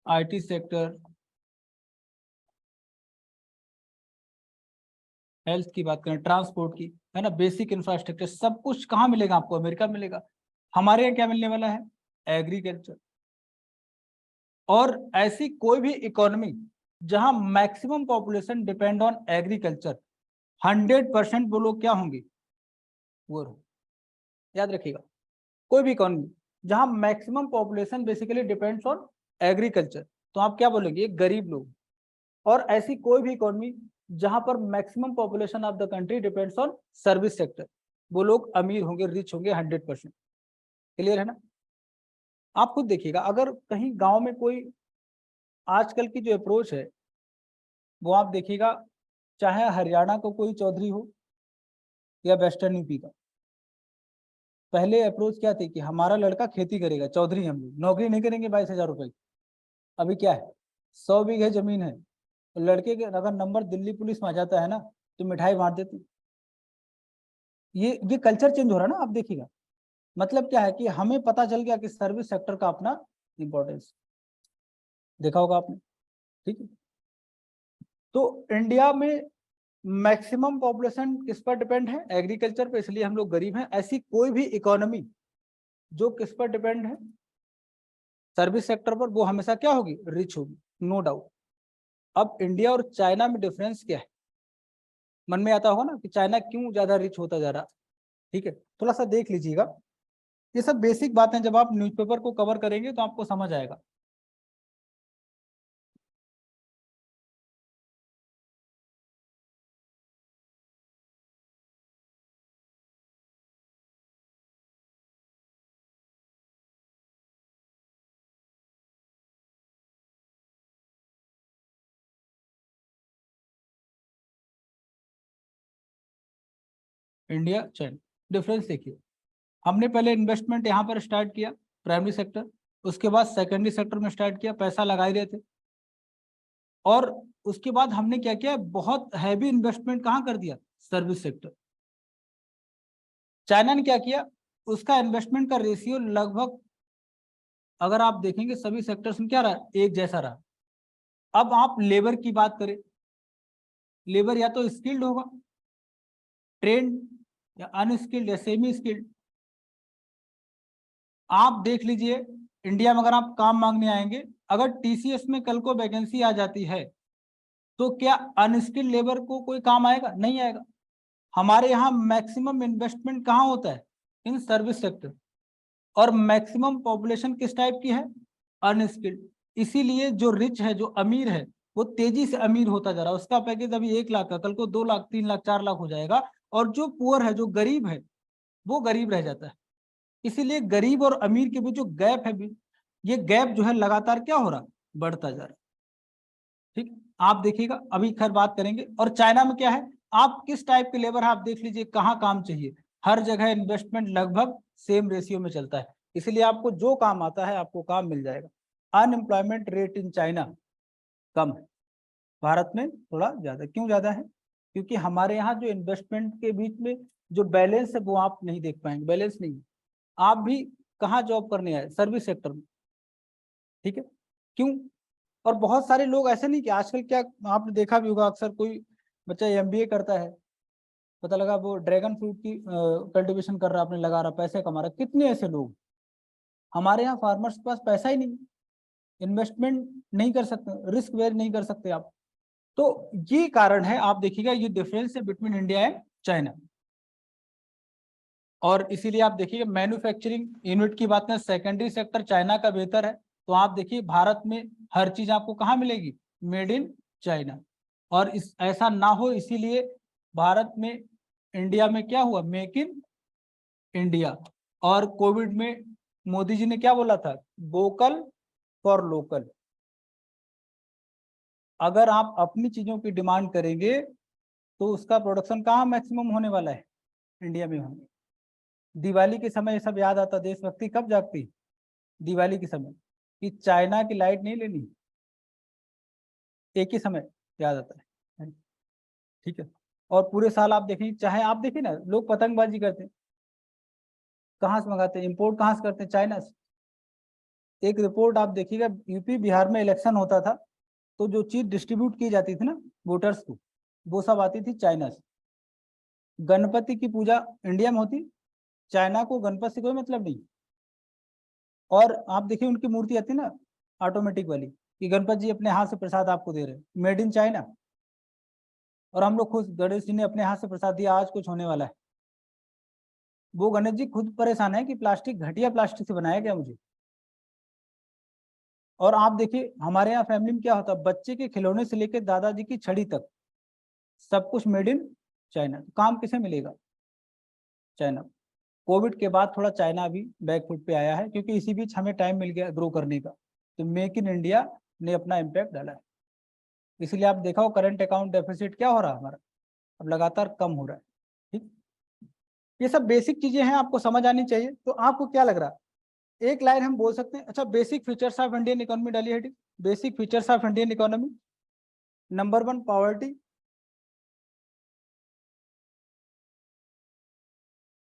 आईटी सेक्टर, हेल्थ की बात करें, ट्रांसपोर्ट की, है ना, बेसिक इंफ्रास्ट्रक्चर, सब कुछ कहाँ मिलेगा आपको? अमेरिका में मिलेगा। हमारे यहाँ क्या मिलने वाला है? एग्रीकल्चर। और ऐसी कोई भी इकोनॉमी जहां maximum population depend on agriculture, 100% वो लोग क्या होंगे? वो याद रखिएगा, कोई भी इकोनॉमी जहां maximum population basically depends on agriculture, तो आप क्या बोलेंगे? ये गरीब लोग। और ऐसी कोई भी इकोनॉमी जहां पर maximum population of the country depends on service sector, वो लोग अमीर होंगे, रिच होंगे 100%। क्लियर है ना? आप खुद देखिएगा, अगर कहीं गांव में कोई, आजकल की जो अप्रोच है वो आप देखिएगा, चाहे हरियाणा को कोई चौधरी हो या वेस्टर्न यूपी का, पहले अप्रोच क्या थी कि हमारा लड़का खेती करेगा, चौधरी हम लोग नौकरी नहीं करेंगे 22,000 रुपए। अभी क्या है, 100 बीघे जमीन है, तो लड़के के अगर नंबर दिल्ली पुलिस में आ जाता है ना, तो मिठाई बांट देती। ये कल्चर चेंज हो रहा है ना, आप देखिएगा। मतलब क्या है कि हमें पता चल गया कि सर्विस सेक्टर का अपना इंपॉर्टेंस, देखा होगा आपने। ठीक है, तो इंडिया में मैक्सिमम पॉपुलेशन किस पर डिपेंड है? एग्रीकल्चर पे, इसलिए हम लोग गरीब हैं। ऐसी कोई भी इकोनॉमी जो किस पर डिपेंड है? सर्विस सेक्टर पर, वो हमेशा क्या होगी? रिच होगी, नो डाउट। अब इंडिया और चाइना में डिफरेंस क्या है? मन में आता होगा ना कि चाइना क्यों ज्यादा रिच होता जा रहा। ठीक है, थोड़ा सा देख लीजिएगा, ये सब बेसिक बातें जब आप न्यूज़पेपर को कवर करेंगे तो आपको समझ आएगा। इंडिया चाइना डिफरेंस देखिए, हमने पहले इन्वेस्टमेंट यहाँ पर स्टार्ट किया, प्राइमरी सेक्टर, उसके बाद सेकेंडरी सेक्टर में स्टार्ट किया, पैसा लगा ही रहे थे। और उसके बाद हमने क्या किया? बहुत हैवी इन्वेस्टमेंट कहाँ कर दिया? Service sector. चाइना ने क्या किया? उसका इन्वेस्टमेंट का रेशियो लगभग, अगर आप देखेंगे सभी सेक्टर्स में क्या रहा? एक जैसा रहा। अब आप लेबर की बात करें, लेबर या तो स्किल्ड होगा, ट्रेंड, या अनस्किल्ड, या सेमी स्किल्ड। आप देख लीजिए, इंडिया में अगर आप काम मांगने आएंगे, अगर टीसीएस में कल को वैकेंसी आ जाती है, तो क्या अनस्किल्ड लेबर को कोई काम आएगा? नहीं आएगा। हमारे यहाँ मैक्सिमम इन्वेस्टमेंट कहाँ होता है? In service sector. और मैक्सिमम पॉपुलेशन किस टाइप की है? अनस्किल्ड। इसीलिए जो रिच है, जो अमीर है, वो तेजी से अमीर होता जा रहा है। उसका पैकेज अभी 1 लाख का, कल को 2 लाख, 3 लाख, 4 लाख हो जाएगा। और जो पुअर है, जो गरीब है, वो गरीब रह जाता है। इसीलिए गरीब और अमीर के बीच जो गैप है, ये गैप जो है लगातार क्या हो रहा? बढ़ता जा रहा है। ठीक, आप देखिएगा, अभी खैर बात करेंगे। और चाइना में क्या है, आप किस टाइप के लेबर है आप देख लीजिए, कहाँ काम चाहिए, हर जगह इन्वेस्टमेंट लगभग सेम रेशियो में चलता है। इसलिए आपको जो काम आता है आपको काम मिल जाएगा। अनएम्प्लॉयमेंट रेट इन चाइना कम है, भारत में थोड़ा ज्यादा। क्यों ज्यादा है? क्योंकि हमारे यहाँ जो इन्वेस्टमेंट के बीच में जो बैलेंस है वो आप नहीं देख पाएंगे, बैलेंस नहीं है। आप भी कहाँ जॉब करने आए? सर्विस सेक्टर में। ठीक है, क्यों? और बहुत सारे लोग ऐसे नहीं कि आजकल क्या, आपने देखा भी होगा, अक्सर कोई बच्चा एमबीए करता है, पता लगा वो ड्रैगन फ्रूट की कल्टीवेशन कर रहा, आपने लगा रहा, पैसे कमा रहा। कितने ऐसे लोग हमारे यहाँ, फार्मर्स के पास पैसा ही नहीं, इन्वेस्टमेंट नहीं कर सकते, रिस्क वेयर नहीं कर सकते आप। तो ये कारण है, आप देखिएगा, ये डिफरेंस है बिटवीन इंडिया एंड चाइना। और इसीलिए आप देखिए, मैन्युफैक्चरिंग यूनिट की बात करें, सेकेंडरी सेक्टर चाइना का बेहतर है। तो आप देखिए, भारत में हर चीज आपको कहाँ मिलेगी? Made in China. और इस ऐसा ना हो, इसीलिए भारत में, इंडिया में क्या हुआ? Make in India. और कोविड में मोदी जी ने क्या बोला था? Vocal for local. अगर आप अपनी चीजों की डिमांड करेंगे तो उसका प्रोडक्शन कहाँ मैक्सिमम होने वाला है? इंडिया में होने। दिवाली के समय ये सब याद आता, देशभक्ति कब जागती? दिवाली के समय, कि चाइना की लाइट नहीं लेनी, एक ही समय याद आता है। ठीक है, और पूरे साल आप देखें, चाहे आप देखिए ना, लोग पतंगबाजी करते हैं, कहाँ से मंगाते हैं? इम्पोर्ट कहाँ से करते हैं? चाइना से। एक रिपोर्ट आप देखिएगा, यूपी बिहार में इलेक्शन होता था तो जो चीज डिस्ट्रीब्यूट की जाती थी ना वोटर्स को, वो सब आती थी चाइना से। गणपति की पूजा इंडिया में होती, चाइना को गणपति से कोई मतलब नहीं। और आप देखिए उनकी मूर्ति आती ना ऑटोमेटिक वाली, कि गणपति जी अपने हाथ से प्रसाद आपको दे रहे हैं, मेड इन चाइना। और हम लोग खुश, गणेश जी ने अपने हाथ से प्रसाद दिया, आज कुछ होने वाला है। वो गणेश जी खुद परेशान है कि प्लास्टिक, घटिया प्लास्टिक से बनाया गया मुझे। और आप देखिए हमारे यहाँ फैमिली में क्या होता है, बच्चे के खिलौने से लेकर दादाजी की छड़ी तक सब कुछ मेड इन चाइना। काम किसे मिलेगा? चाइना। कोविड के बाद थोड़ा चाइना अभी बैकफुट पे आया है, क्योंकि इसी बीच हमें टाइम मिल गया ग्रो करने का, तो मेक इन इंडिया ने अपना इम्पैक्ट डाला है। इसलिए आप देखा हो करंट अकाउंट डेफिसिट क्या हो रहा है हमारा, अब लगातार कम हो रहा है। ठीक, ये सब बेसिक चीजें हैं, आपको समझ आनी चाहिए। तो आपको क्या लग रहा है, एक लाइन हम बोल सकते हैं, अच्छा basic features of Indian economy डालिए heading, basic features of Indian economy. Number 1 poverty,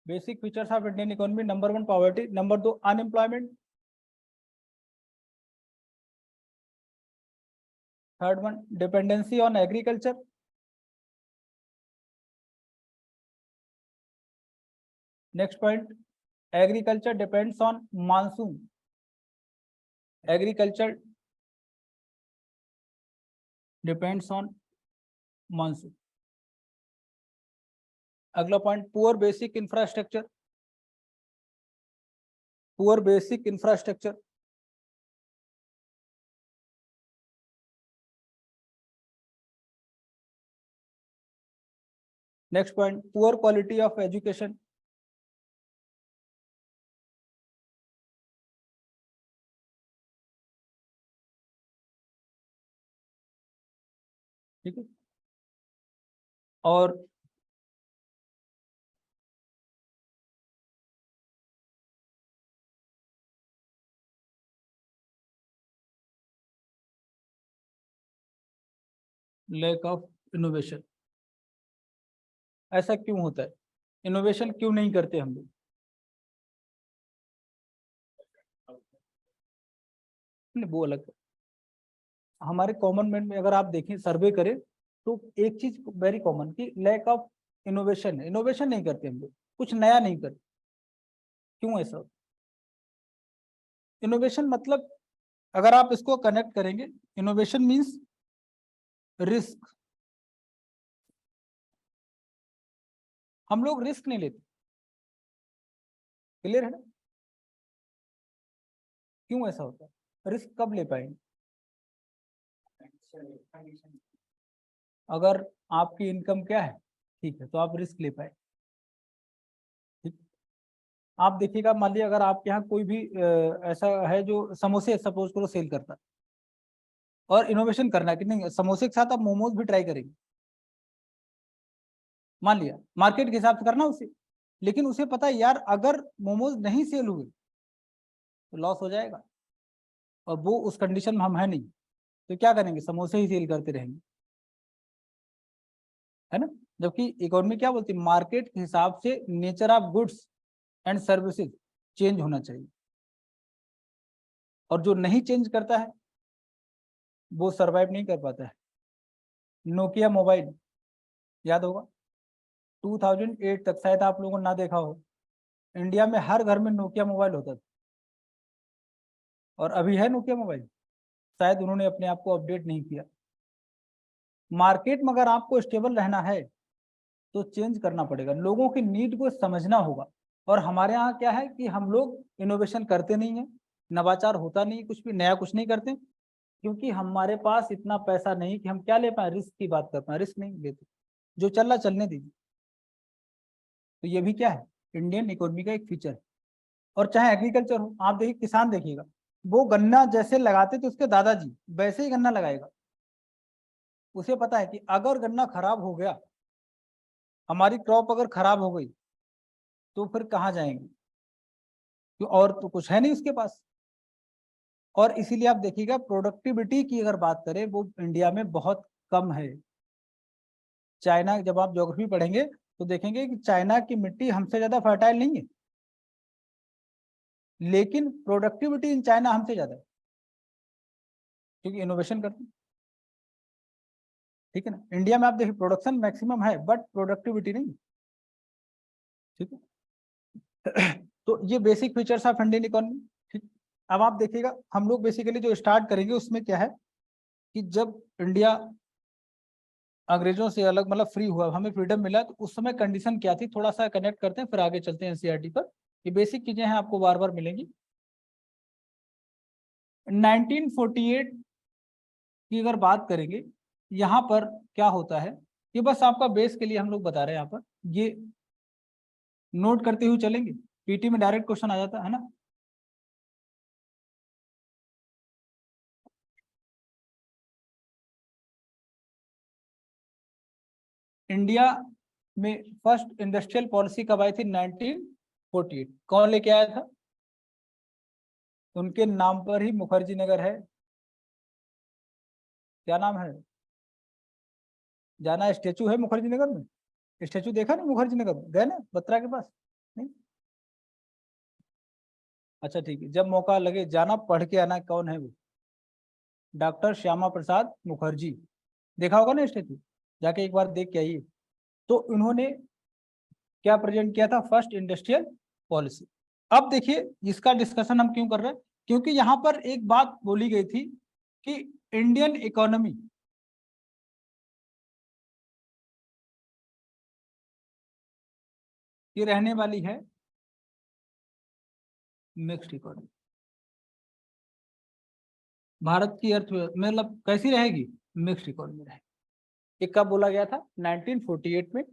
basic features of Indian economy, number 1 poverty, number 2 unemployment, third one dependency on agriculture, next point agriculture depends on monsoon, agriculture depends on monsoon. अगला point poor basic infrastructure, poor basic infrastructure. Next point poor quality of education, ठीक है। और lack of innovation, ऐसा क्यों होता है, innovation क्यों नहीं करते हम लोग? नहीं, वो अलग है। हमारे कॉमन मैन में अगर आप देखें, सर्वे करें, तो एक चीज वेरी कॉमन कि लैक ऑफ इनोवेशन है, इनोवेशन नहीं करते हम लोग, कुछ नया नहीं करते। क्यों ऐसा? इनोवेशन मतलब, अगर आप इसको कनेक्ट करेंगे, इनोवेशन मीन्स रिस्क। हम लोग रिस्क नहीं लेते, क्लियर है ना? क्यों ऐसा होता है, रिस्क कब ले पाएंगे? अगर आपकी इनकम क्या है, ठीक है, तो आप रिस्क ले पाए। ठीक, आप देखिएगा, मान लीजिए अगर आपके यहाँ कोई भी ऐसा है जो समोसे सपोज करो सेल करता है, और इनोवेशन करना है कि नहीं समोसे के साथ आप मोमोज भी ट्राई करेंगे, मान लिया मार्केट के हिसाब से करना उसे, लेकिन उसे पता है यार अगर मोमोज नहीं सेल हुए तो लॉस हो जाएगा, और वो उस कंडीशन में हम है नहीं, तो क्या करेंगे, समोसे ही सेल करते रहेंगे, है ना? जबकि इकोनॉमी क्या बोलती है, मार्केट के हिसाब से nature of goods and services change होना चाहिए, और जो नहीं चेंज करता है वो सरवाइव नहीं कर पाता है। नोकिया मोबाइल याद होगा, 2008 तक शायद आप लोगों ने ना देखा हो, इंडिया में हर घर में नोकिया मोबाइल होता था। और अभी है नोकिया मोबाइल? शायद उन्होंने अपने आप को अपडेट नहीं किया। मार्केट में अगर आपको स्टेबल रहना है तो चेंज करना पड़ेगा, लोगों की नीड को समझना होगा। और हमारे यहाँ क्या है कि हम लोग इनोवेशन करते नहीं है, नवाचार होता नहीं, कुछ भी नया कुछ नहीं करते, क्योंकि हमारे पास इतना पैसा नहीं कि हम क्या ले पाए, रिस्क की बात कर पाए, रिस्क नहीं लेते, जो चल रहा चलने दीजिए। तो ये भी क्या है, इंडियन इकोनॉमी का एक फीचर है। और चाहे एग्रीकल्चर हो, आप देखिए किसान देखिएगा, वो गन्ना जैसे लगाते थे उसके दादाजी, वैसे ही गन्ना लगाएगा। उसे पता है कि अगर गन्ना खराब हो गया, हमारी क्रॉप अगर खराब हो गई, तो फिर कहाँ जाएंगे, क्यों, और तो कुछ है नहीं उसके पास। और इसीलिए आप देखिएगा प्रोडक्टिविटी की अगर बात करें, वो इंडिया में बहुत कम है। चाइना, जब आप ज्योग्राफी पढ़ेंगे तो देखेंगे कि चाइना की मिट्टी हमसे ज्यादा फर्टाइल नहीं है, लेकिन प्रोडक्टिविटी इन चाइना हमसे ज्यादा है, क्योंकि इनोवेशन करते हैं, ठीक है ना। इंडिया में आप देखिए प्रोडक्शन मैक्सिमम है बट प्रोडक्टिविटी नहीं, ठीक है। तो ये basic features of Indian economy, ठीक। अब आप देखिएगा हम लोग बेसिकली जो स्टार्ट करेंगे उसमें क्या है कि जब इंडिया अंग्रेजों से अलग मतलब फ्री हुआ, हमें फ्रीडम मिला, तो उस समय कंडीशन क्या थी, थोड़ा सा कनेक्ट करते हैं फिर आगे चलते हैं एनसीईआरटी पर। ये बेसिक चीजें हैं, आपको बार बार मिलेंगी। 1948 की अगर बात करेंगे, यहाँ पर क्या होता है, ये बस आपका बेस के लिए हम लोग बता रहे हैं, यहाँ पर ये नोट करते हुए चलेंगे, पीटी में डायरेक्ट क्वेश्चन आ जाता है ना। इंडिया में फर्स्ट इंडस्ट्रियल पॉलिसी कब आई थी, 1948। कौन लेके आया था, उनके नाम पर ही मुखर्जी नगर है, क्या नाम है, जाना स्टेचू है मुखर्जी नगर में, स्टेचू देखा नहीं मुखर्जी नगर में, गए ना बत्रा के पास, नहीं? अच्छा ठीक है, जब मौका लगे जाना, पढ़ के आना कौन है वो, डॉक्टर श्यामा प्रसाद मुखर्जी, देखा होगा ना स्टेचू, जाके एक बार देख के आइए। तो उन्होंने क्या प्रेजेंट किया था, फर्स्ट इंडस्ट्रियल पॉलिसी। अब देखिए इसका डिस्कशन हम क्यों कर रहे हैं, क्योंकि यहाँ पर एक बात बोली गई थी कि इंडियन इकोनॉमी ये रहने वाली है मिक्स्ड इकोनॉमी। भारत की अर्थव्यवस्था मतलब कैसी रहेगी, मिक्स्ड इकोनॉमी रहेगी। ये कब बोला गया था, 1948 में,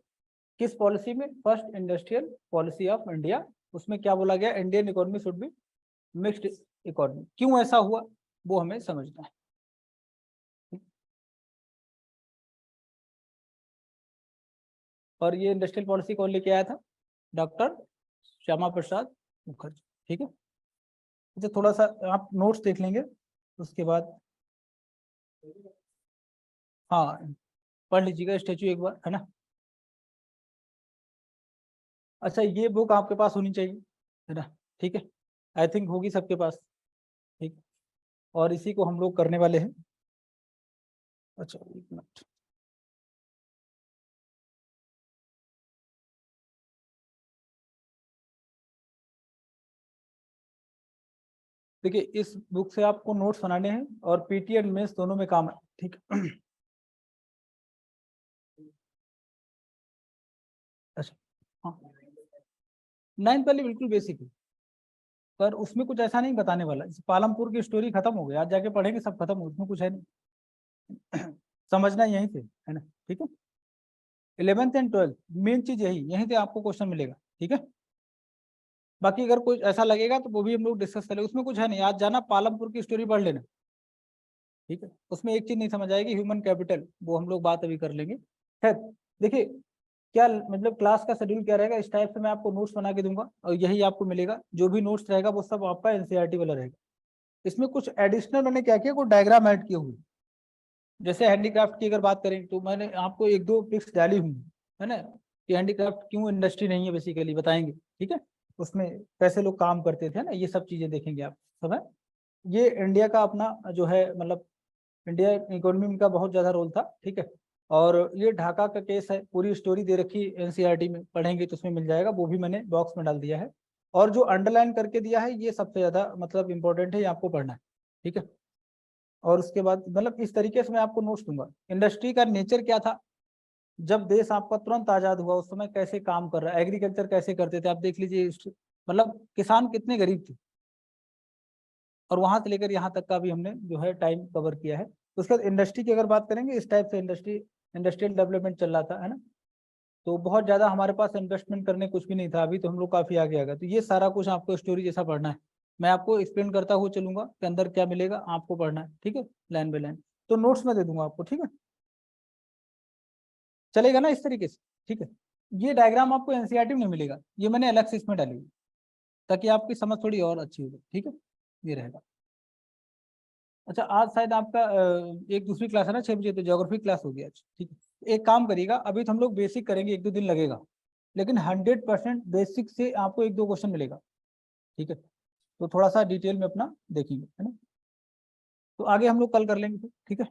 किस पॉलिसी में, first industrial policy of India. उसमें क्या बोला गया, Indian economy should be mixed economy. क्यों ऐसा हुआ वो हमें समझना है। और ये इंडस्ट्रियल पॉलिसी कौन लेके आया था, डॉक्टर श्यामा प्रसाद मुखर्जी, ठीक है। अच्छा थोड़ा सा आप नोट्स देख लेंगे उसके बाद, हाँ पढ़ लीजिएगा स्टेचू एक बार, है ना। अच्छा ये बुक आपके पास होनी चाहिए, है ना, ठीक है, आई थिंक होगी सबके पास, ठीक। और इसी को हम लोग करने वाले हैं। अच्छा एक मिनट, देखिए इस बुक से आपको नोट्स बनाने हैं और पीटी एंड मेंस दोनों में काम है, ठीक है। अच्छा हाँ, 9th वाली बिल्कुल बेसिक है, पर उसमें कुछ ऐसा नहीं बताने वाला, जैसे पालमपुर की स्टोरी खत्म हो गई, आज जाके पढ़ेंगे सब खत्म हो, उसमें कुछ है नहीं। समझना यहीं से है ना, ठीक है। 11th एंड 12th मेन चीज यही, यहीं से आपको क्वेश्चन मिलेगा, ठीक है। बाकी अगर कुछ ऐसा लगेगा तो वो भी हम लोग डिस्कस करेंगे, उसमें कुछ है नहीं, आज जाना पालमपुर की स्टोरी पढ़ लेना, ठीक है। उसमें एक चीज नहीं समझ आएगी, ह्यूमन कैपिटल, वो हम लोग बात अभी कर लेंगे। खैर देखिए क्या मतलब क्लास का शेड्यूल क्या रहेगा, इस टाइप से मैं आपको नोट्स बना के दूंगा और यही आपको मिलेगा, जो भी नोट्स रहेगा वो सब आपका एनसीईआरटी वाला रहेगा। इसमें कुछ एडिशनल मैंने क्या किया, कुछ डायग्राम ऐड किए हुए, जैसे हैंडीक्राफ्ट की अगर बात करें तो मैंने आपको एक दो पिक्स डाली हुई है ना, कि हैंडीक्राफ्ट क्यों इंडस्ट्री नहीं है, बेसिकली बताएंगे, ठीक है। उसमें कैसे लोग काम करते थे ना, ये सब चीजें देखेंगे आप सब है। ये इंडिया का अपना जो है मतलब इंडिया इकोनॉमी का बहुत ज्यादा रोल था, ठीक है। और ये ढाका का केस है, पूरी स्टोरी दे रखी एनसीईआरटी में, पढ़ेंगे तो उसमें मिल जाएगा, वो भी मैंने बॉक्स में डाल दिया है। और जो अंडरलाइन करके दिया है ये सबसे ज्यादा मतलब इंपॉर्टेंट है, ये आपको पढ़ना है, ठीक है। और उसके बाद मतलब इस तरीके से मैं आपको नोट्स दूंगा, इंडस्ट्री का नेचर क्या था, जब देश आपका तुरंत आजाद हुआ उस समय कैसे काम कर रहा है, एग्रीकल्चर कैसे करते थे, आप देख लीजिए मतलब किसान कितने गरीब थे, और वहां से लेकर यहाँ तक का भी हमने जो है टाइम कवर किया है। उसके बाद इंडस्ट्री की अगर बात करेंगे, इस टाइप से इंडस्ट्रियल डेवलपमेंट चल रहा था, है ना। तो बहुत ज्यादा हमारे पास इन्वेस्टमेंट करने कुछ भी नहीं था, अभी तो हम लोग काफी आगे आ गए, तो ये सारा कुछ आपको स्टोरी जैसा पढ़ना है, मैं आपको एक्सप्लेन करता हुआ चलूंगा कि अंदर क्या मिलेगा, आपको पढ़ना है, ठीक है, लाइन बाय लाइन। तो नोट्स में दे दूंगा आपको, ठीक है, चलेगा ना इस तरीके से, ठीक है। ये डायग्राम आपको एनसीईआरटी में नहीं मिलेगा, ये मैंने अलग से इसमें डाली है, ताकि आपकी समझ थोड़ी और अच्छी हो जाए, ठीक है, ये रहेगा। अच्छा आज शायद आपका एक दूसरी क्लास है ना 6 बजे, तो ज्योग्राफी क्लास हो गया आज, ठीक है। एक काम करिएगा, अभी तो हम लोग बेसिक करेंगे, एक दो दिन लगेगा, लेकिन 100% बेसिक से आपको एक दो क्वेश्चन मिलेगा, ठीक है। तो थोड़ा सा डिटेल में अपना देखेंगे, है ना। तो आगे हम लोग कल कर लेंगे, ठीक है।